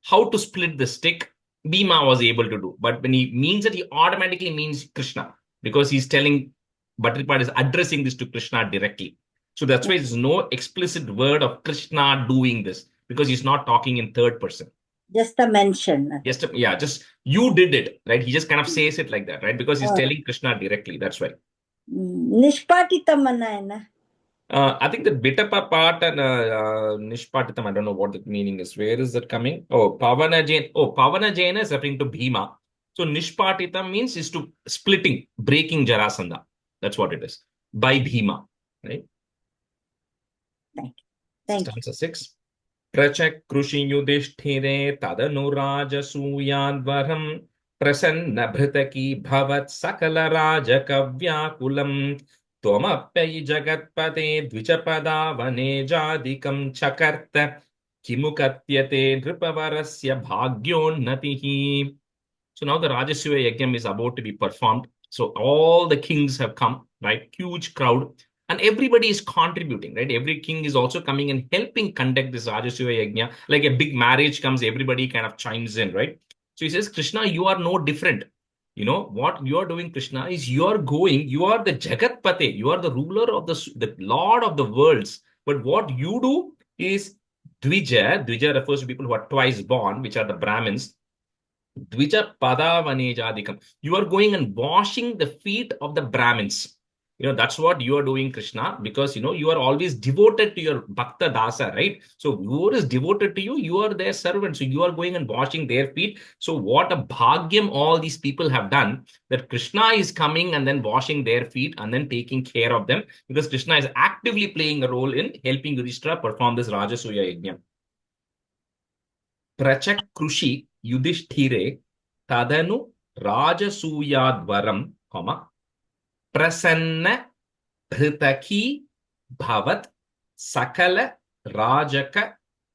how to split the stick, Bhima was able to do. But when he means it, he automatically means Krishna, because he's telling Bhattacharya is addressing this to Krishna directly. So that's why there's no explicit word of Krishna doing this, because he's not talking in third person.
Just a mention.
Just you did it, right? He just kind of says it like that, right? Because he's telling Krishna directly. That's why.
Nishpatitam manna.
I think the bitapa part and nishpatitam, I don't know what the meaning is. Where is that coming? Oh, Pavanajena. Oh, Pavanajena is referring to Bhima. So nishpatitam means is to splitting, breaking Jarasandha. That's what it is. By Bhima, right?
Thank you.
Stanza 6. Prachak krushi yudhishthire tadanurajasuyadvaram prasanna bhritaki bhavat sakala rajakavyakulam Tvamapyayi jagatpate dvichapadavane jadikam chakarta kimukatyate nripavarasya bhagyonnatihi. So now the Rajasuya Yajnam is about to be performed. So all the kings have come, right? Huge crowd. And everybody is contributing, right? Every king is also coming and helping conduct this Rajasuya Yajna. Like a big marriage comes, everybody kind of chimes in, right? So he says, Krishna, you are no different. You know, what you are doing, Krishna, is you are the Jagatpate, you are the ruler of the Lord of the worlds. But what you do is Dvija refers to people who are twice born, which are the Brahmins. Dvija Padavanejadikam. You are going and washing the feet of the Brahmins. You know, that's what you are doing, Krishna, because, you know, you are always devoted to your Bhakta Dasa, right? So whoever is devoted to you, you are their servant. So you are going and washing their feet. So what a bhagyam all these people have done, that Krishna is coming and then washing their feet and then taking care of them, because Krishna is actively playing a role in helping Yudhishthira perform this Rajasuya Yajna. Prachakrushi Yudhishthire Tadanu Rajasuyadvaram, Prasanna Bhritaki Bhavat Sakala Rajaka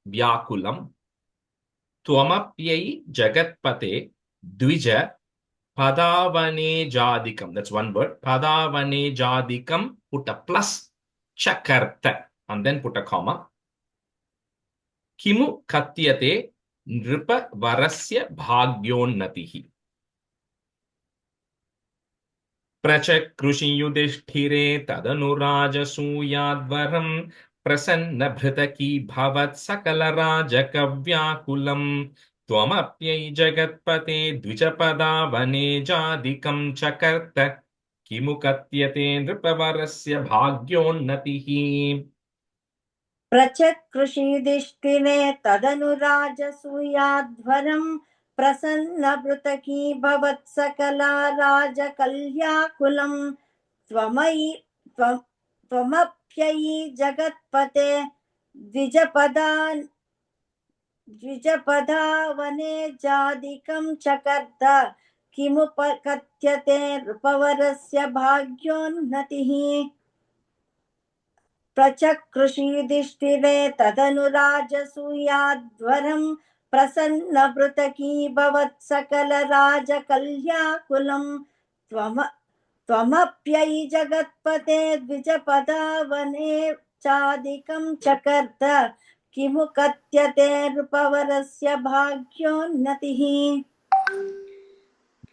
Vyakulam Twamapyai Jagatpate Dvija Padavane Jadikam. That's one word. Padavane Jadikam, put a plus, Chakarta, and then put a comma. Kimu Katyate Nripa Varasya Bhagyonnatihi. Prachakrushi Yudhishthire Tadanu Rajasuyadvaram Prasanna Bhritaki Bhavat Sakala Rajakavyakulam Twamapyai Jagatpate Dvijapada Vanejadikam Chakarta Kimukatyate Nripavarasya Bhagyonnatihi.
प्रचकृषीदिष्टिने तदनुराजसूयाध्वरं प्रसन्नभृतकी भवत्सकला राजकल्याकुलं त्वमप्ययि जगत्पते द्विजपदा वनेजादिकं चकर्त किमुपकथ्यते नृपवरस्य भाग्योन्नतिः प्रचकृषीदिष्टिरे तदनुराजसूयाध्वरं प्रसन्नभृतकी भवत्सकलराजकल्याकुलं त्वमप्ययि जगत्पते द्विजपदावने चादिकं चकर्त किमु कथ्यते नृपवरस्य भाग्योन्नतिः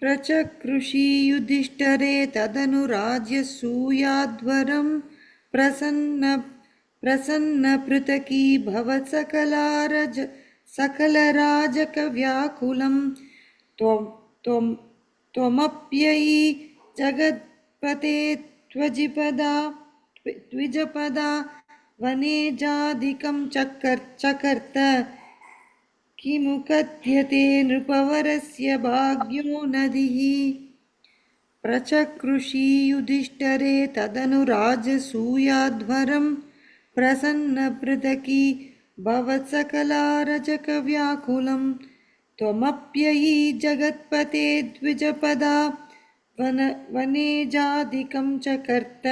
प्रचकृषी युधिष्ठिरे तदनुराज्यसूयाध्वरं प्रसन्नपृथकी सकलराजकव्याकुलं त्वमप्ययि जगत्पते द्विजपदा वनेजादिकं चकर्त किमुकथ्यते नृपवरस्य भाग्योन्नतिः प्रचकृषी युधिष्ठिरे तदनुराजसूयाध्वरं प्रसन्नपृथकी भवत्सकलारजकव्याकुलं त्वमप्ययि जगत्पते द्विजपदा वनेजादिकं चकर्त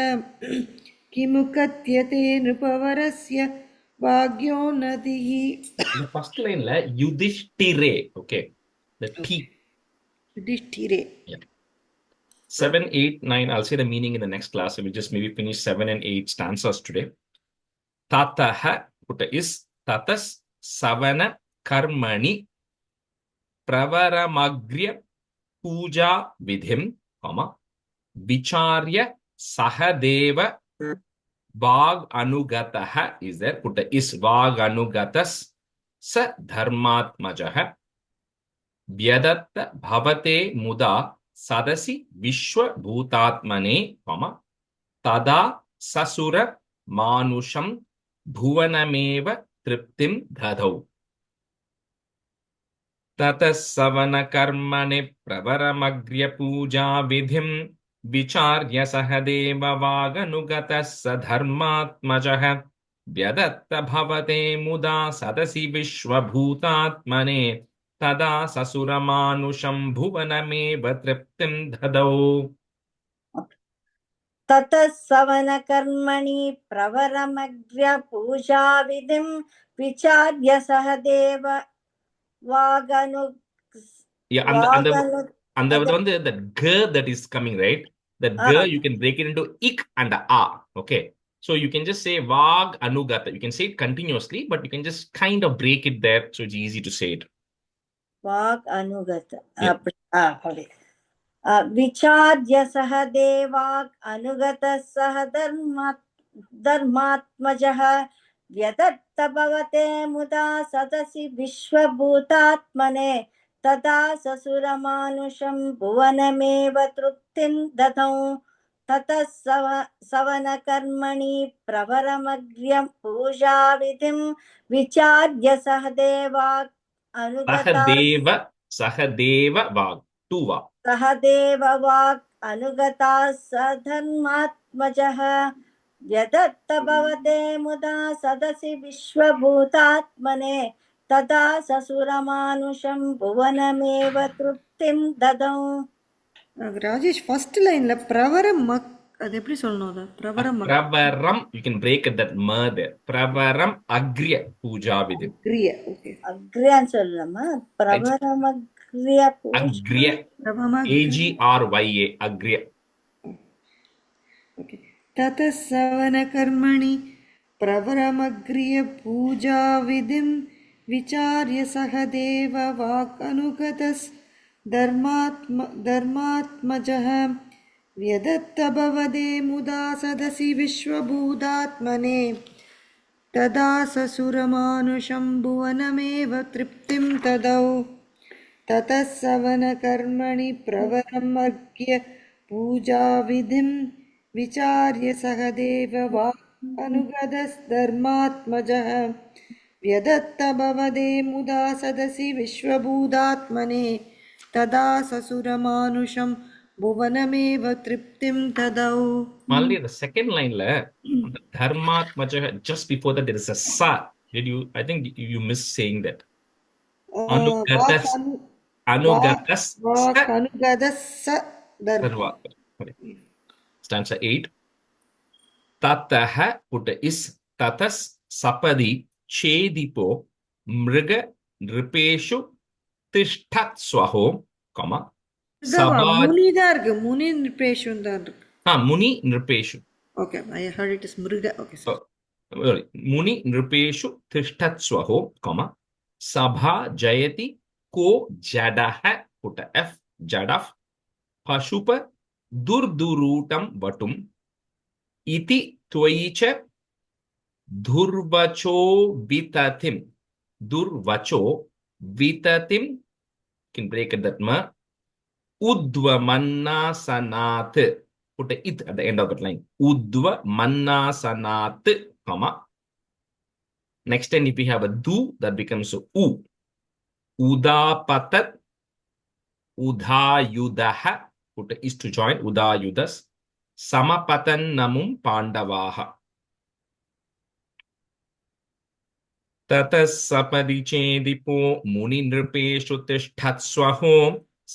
किमुकथ्यते नृपवरस्य भाग्योन्नतिः.
The first line la Yudhishthire, okay, the T.
Yudhishthire.
Yeah. 7, 8, 9. I'll say the meaning in the next class. We'll just maybe finish 7 and 8 stanzas today. Tataha, put a is, tatas savana karmani pravaramagriya puja vidhim, vicharya sahadeva Vag Anugataha is there. Put the is Vag Anugatas Sa Dharmatmajaha Vyadatta Bhavate Muda Sadasi Vishwa Bhutatmane, Tada Sasura Manusham Bhuvanameva Triptim Dhadau. Tatas Savana Karmane Pravaramagriya Puja Vidhim Vicharya Sahadeva Vaganugatas Sadharmatmajaha Vyadatta Bhavate Muda Sadasi Vishwabhutatmane Tada Sasuramanusham Bhuvanameva Triptim Dhadau.
ततः सवनकर्मणि प्रवरमग्र्य पूजाविधिं विचार्य सह देव वागनु
Yeah, and the g that is coming, right? That G you can break it into ik and a. Okay. So you can just say Vag Anugata. You can say it continuously, but you can just kind of break it there so it's easy to say it.
Vag Anugata.
Yeah.
Okay. Vicharya Sahadevac Anugata Sahadarmatmajaha Vyadatta Bhavate Muda Sadasi Vishwabhutatmane Tada Sasuramanusham Bhuvanameva Truptin Dadau Tata Savana Karmani Pravaramagryam Puja Vidhim Vicharya Sahadevac Anugata
Sahadeva Vag. Two Vag.
Sahadevac Anugata Sadharmatmajaha Vyadatta Bhavate Muda Sadasi Vishwabhutatmane Tada Sasuramanusham Bhuvanameva Truptim Dadau.
Rajesh first லைன்ல பிரவர மக் அது எப்படி சொல்லணும் அது
Pravaram, you can break it that ma there. Pravaram Agriya Puja Vidhim.
அக்ரிய okay
அக்ரியான்னு சொல்லலாமா? பிரபரமக்ரியா பூஜா.
Agriya. AGRYA. Agriya.
ஓகே தத சவன கர்மணி பிரவரமக்ரிய பூஜா விதிம் விசார்ய சகதேவ வாக் அனுகதஸ் धर्मात्मजः व्यदत्त भवदे मुदा सदसि विश्वभूतात्मने तदा ससुरमानुषं भुवनमेव तृप्तिं तदौ ततः सवनकर्मणि प्रवरमर्घ्य पूजाविधिं विचार्य सहदेव वाक् अनुगतस्धर्मात्मजः व्यदत्त भवदे मुदा सदसि विश्वभूतात्मने तदा ससुरमानुषं भुवनमेव तृप्तिं तदौ.
Only the second line la dharmatmaja, just before that there is a sa. Did you? I think you missed saying that. Anugatas dharma. Stanza 8. Tataha put is tatas sapadi chedipo mriga nripeshu tishtat swaho, comma.
முனி தான் இருக்கு முனி நிர்பேஷு தான் இருக்கு
Muni nripeshu.
Okay, I heard it is mriga. Okay, sorry.
Muni nripeshu tishtat swaho, comma. Sabha jayati ko jadaha put f jadaf pashupa durdurutam vatum iti tvaicha durvacho vitatim can break it that ma udvamannasanat put a it at the end of that line udvamannasanat, comma. Next time if we have a du that becomes u udapatat udayudaha put a is to join udayudas samapatan namum pandavaha tatas sapadi chedipo muni nripeshu tishtat swaho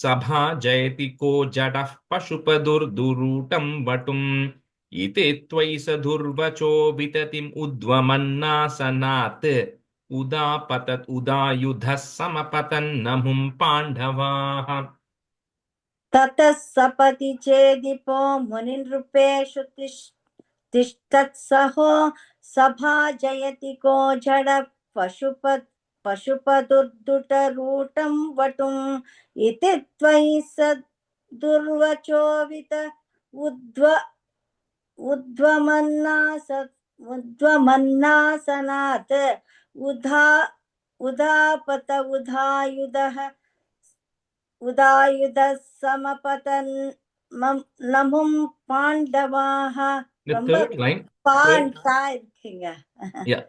sabha jayati ko jadaf pashupadur durutam vatum ite tvaisa durvacho vitatim udvamannasanat udapatat udayudhas samapatan namum pandavaha.
Tatas sapati chedipo muninrupeshu तिष्ठत्सहो सभा जयति को जड पशुपदुर्दुटरूटं वटुम् इति त्वयि स दुर्वचोवित उद्वमन्नासनात् उदापत उदायुधः समपतन् नमुं पाण्डवाः.
The third line. Yeah.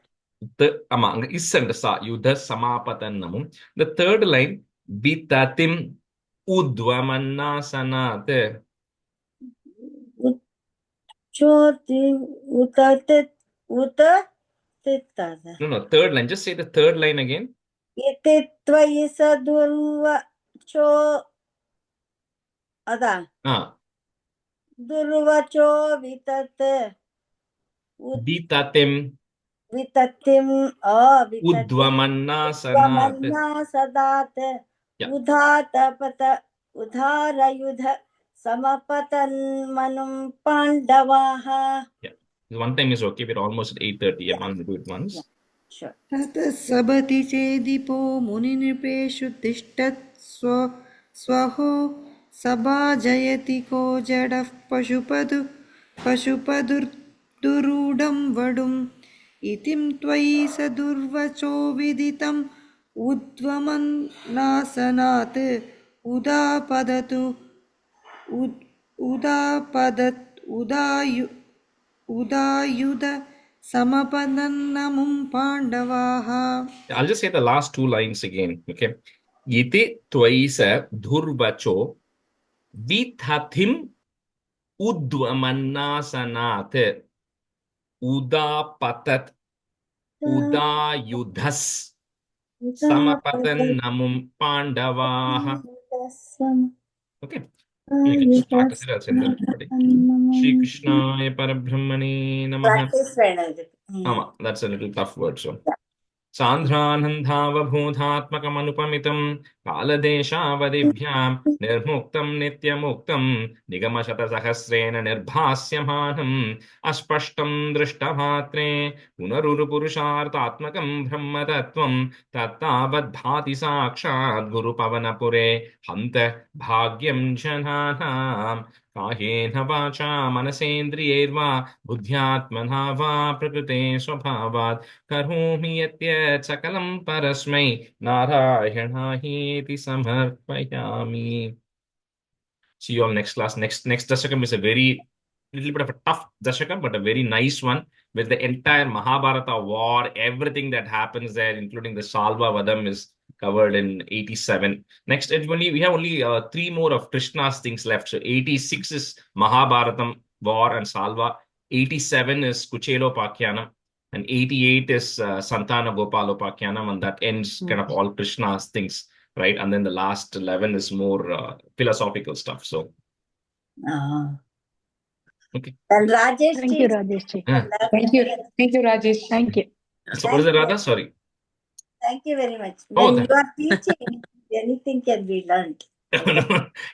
Among is and sa yudha samapatanamum. The third line vitatim udvamannasanat. No, third line. Just say the third line again.
Durvacho vitatim
udvamannasanat
udhatapata udharayudha Samapatanmanum Pandavaha.
Yeah. One time is okay. We're almost at 8:30.
Yeah,
I'm do it once.
yeah, sure.
ततः सबति चेदिपो मुनिनृपेषु तिष्ठत् स्वहो सभाजयति को जडः पशुपदुर्दुरूढं वडुम् इतिं त्वयि स दुर्वचो विदितम् उद्वमन्नासनात् उदापदतु उदायुध समपदन्नमुं पाण्डवाः.
I'll just say the last two lines again. Okay. Iti tvaisa dhurvacho vithathim udvamannasanat udapatat udayudhas samapatannamum pandavaha. Okay. You can start it. I'll send everybody. Shri Krishnaya Parabrahmane Namaha.
Practice Venadi.
That's a little tough word. So. सान्द्रानन्दावभूतात्मकमनुपमितं कालदेशावधिभ्यां निर्मुक्तं नित्यमुक्तं निगमशतसहस्रेण निर्भास्यमानम् अस्पष्टं दृष्टमात्रे पुनरुरुपुरुषार्थात्मकं ब्रह्मतत्त्वं तत्तावद्भाति साक्षात् गुरुपवनपुरे हन्त भाग्यं जनानाम् कायेन वाचा मनसेन्द्रियैर्वा बुद्ध्यात्मना वा प्रकृते स्वभावात् करोमि यद्यत् सकलं परस्मै नारायणायेति समर्पयामि. See you all next class. Next Dasakam is a very little bit of a tough Dasakam, but a very nice one with the entire Mahabharata war, everything that happens there, including the Salva Vadam, is covered in 87. Next, we have only 3 more of Krishna's things left. So 86 is Mahabharatam war and Salva. 87 is Kuchelopakhyanam. And 88 is Santana Gopalopakyanam, and that ends kind of all Krishna's things, right? And then the last 11 is more philosophical stuff. So, okay.
And Rajesh,
Thank you, Rajesh ji.
Thank you, Rajesh.
Thank you.
So, what is it, Radha? Sorry.
Thank you very much.
Oh,
When you are teaching, anything can be learned.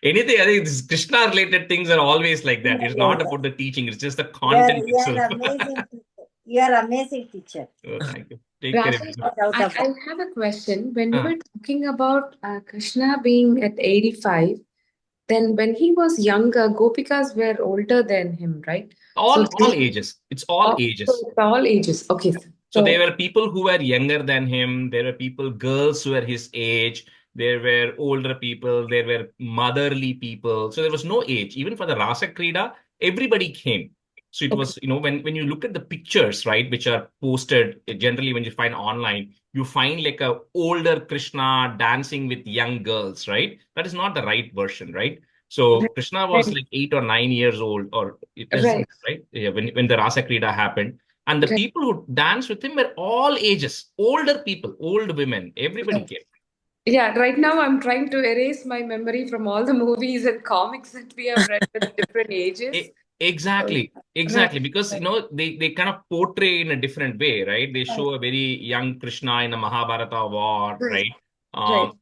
Anything, I think this Krishna-related things are always like that. It's not about the teaching; it's just the content
You are
itself.
amazing teacher. You are amazing teacher.
Oh, thank you. Take care.
Rajesh, I have a question. When you were talking about Krishna being at 85, then when he was younger, Gopikas were older than him, right?
All ages. It's all ages.
So it's all ages. Okay.
So there were people who were younger than him. There were people, girls who were his age. There were older people. There were motherly people. So there was no age. Even for the Rasa Krida, everybody came. So it was, when you look at the pictures, right, which are posted, generally when you find online, you find like a older Krishna dancing with young girls, right? That is not the right version, right? So Krishna was like 8 or 9 years old, or right? Yeah, when the Rasa Krida happened. And the people who danced with him were all ages, older people, old women, everybody came.
Yeah, right now I'm trying to erase my memory from all the movies and comics that we have read at different ages.
Exactly. Because, they kind of portray in a different way, right? They show a very young Krishna in the Mahabharata war, right? And,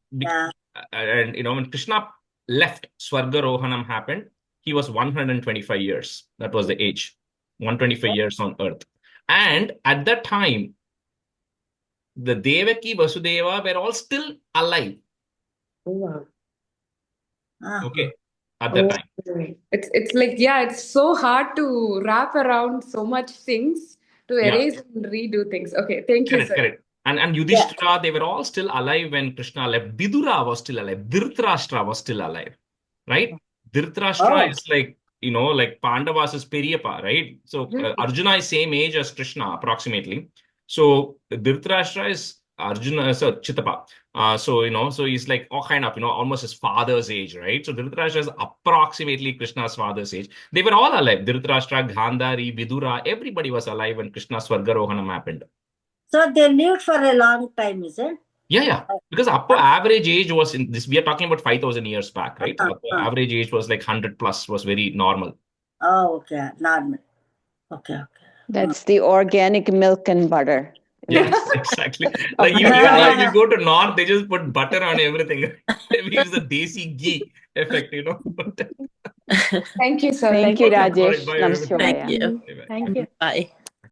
when Krishna left, Swarga Rohanam happened, he was 125 years. That was the age, 125 years on earth. And at that time, the Devaki, Vasudeva were all still alive. Okay. At that time.
It's like, it's so hard to wrap around so much things to erase and redo things. Okay, thank you, sir.
Correct. And Yudhishthira, they were all still alive when Krishna left. Vidura was still alive. Dhritarashtra was still alive. Right? Dhritarashtra is like, like Pandavas is Periyappa, right? So Arjuna is same age as Krishna, approximately. So Dhritarashtra is Arjuna, so Chittappa. So he's like almost his father's age, right? So Dhritarashtra is approximately Krishna's father's age. They were all alive. Dhritarashtra, Gandhari, Vidura, everybody was alive when Krishna's Swargarohanam happened.
So they lived for a long time, is it?
Yeah. Because average age was in this, we are talking about 5,000 years back, right? Average age was like 100 plus, was very normal.
Oh, okay. Normal. Okay.
That's the organic milk and butter.
Yes, exactly. Like you go to North, they just put butter on everything. Maybe it's the desi ghee effect,
Thank you, sir.
Thank you,
Okay, all right,
Rajesh.
bye,
Nam
everybody.
Shivaya.
Thank you.
Bye-bye.
Thank you.
Bye.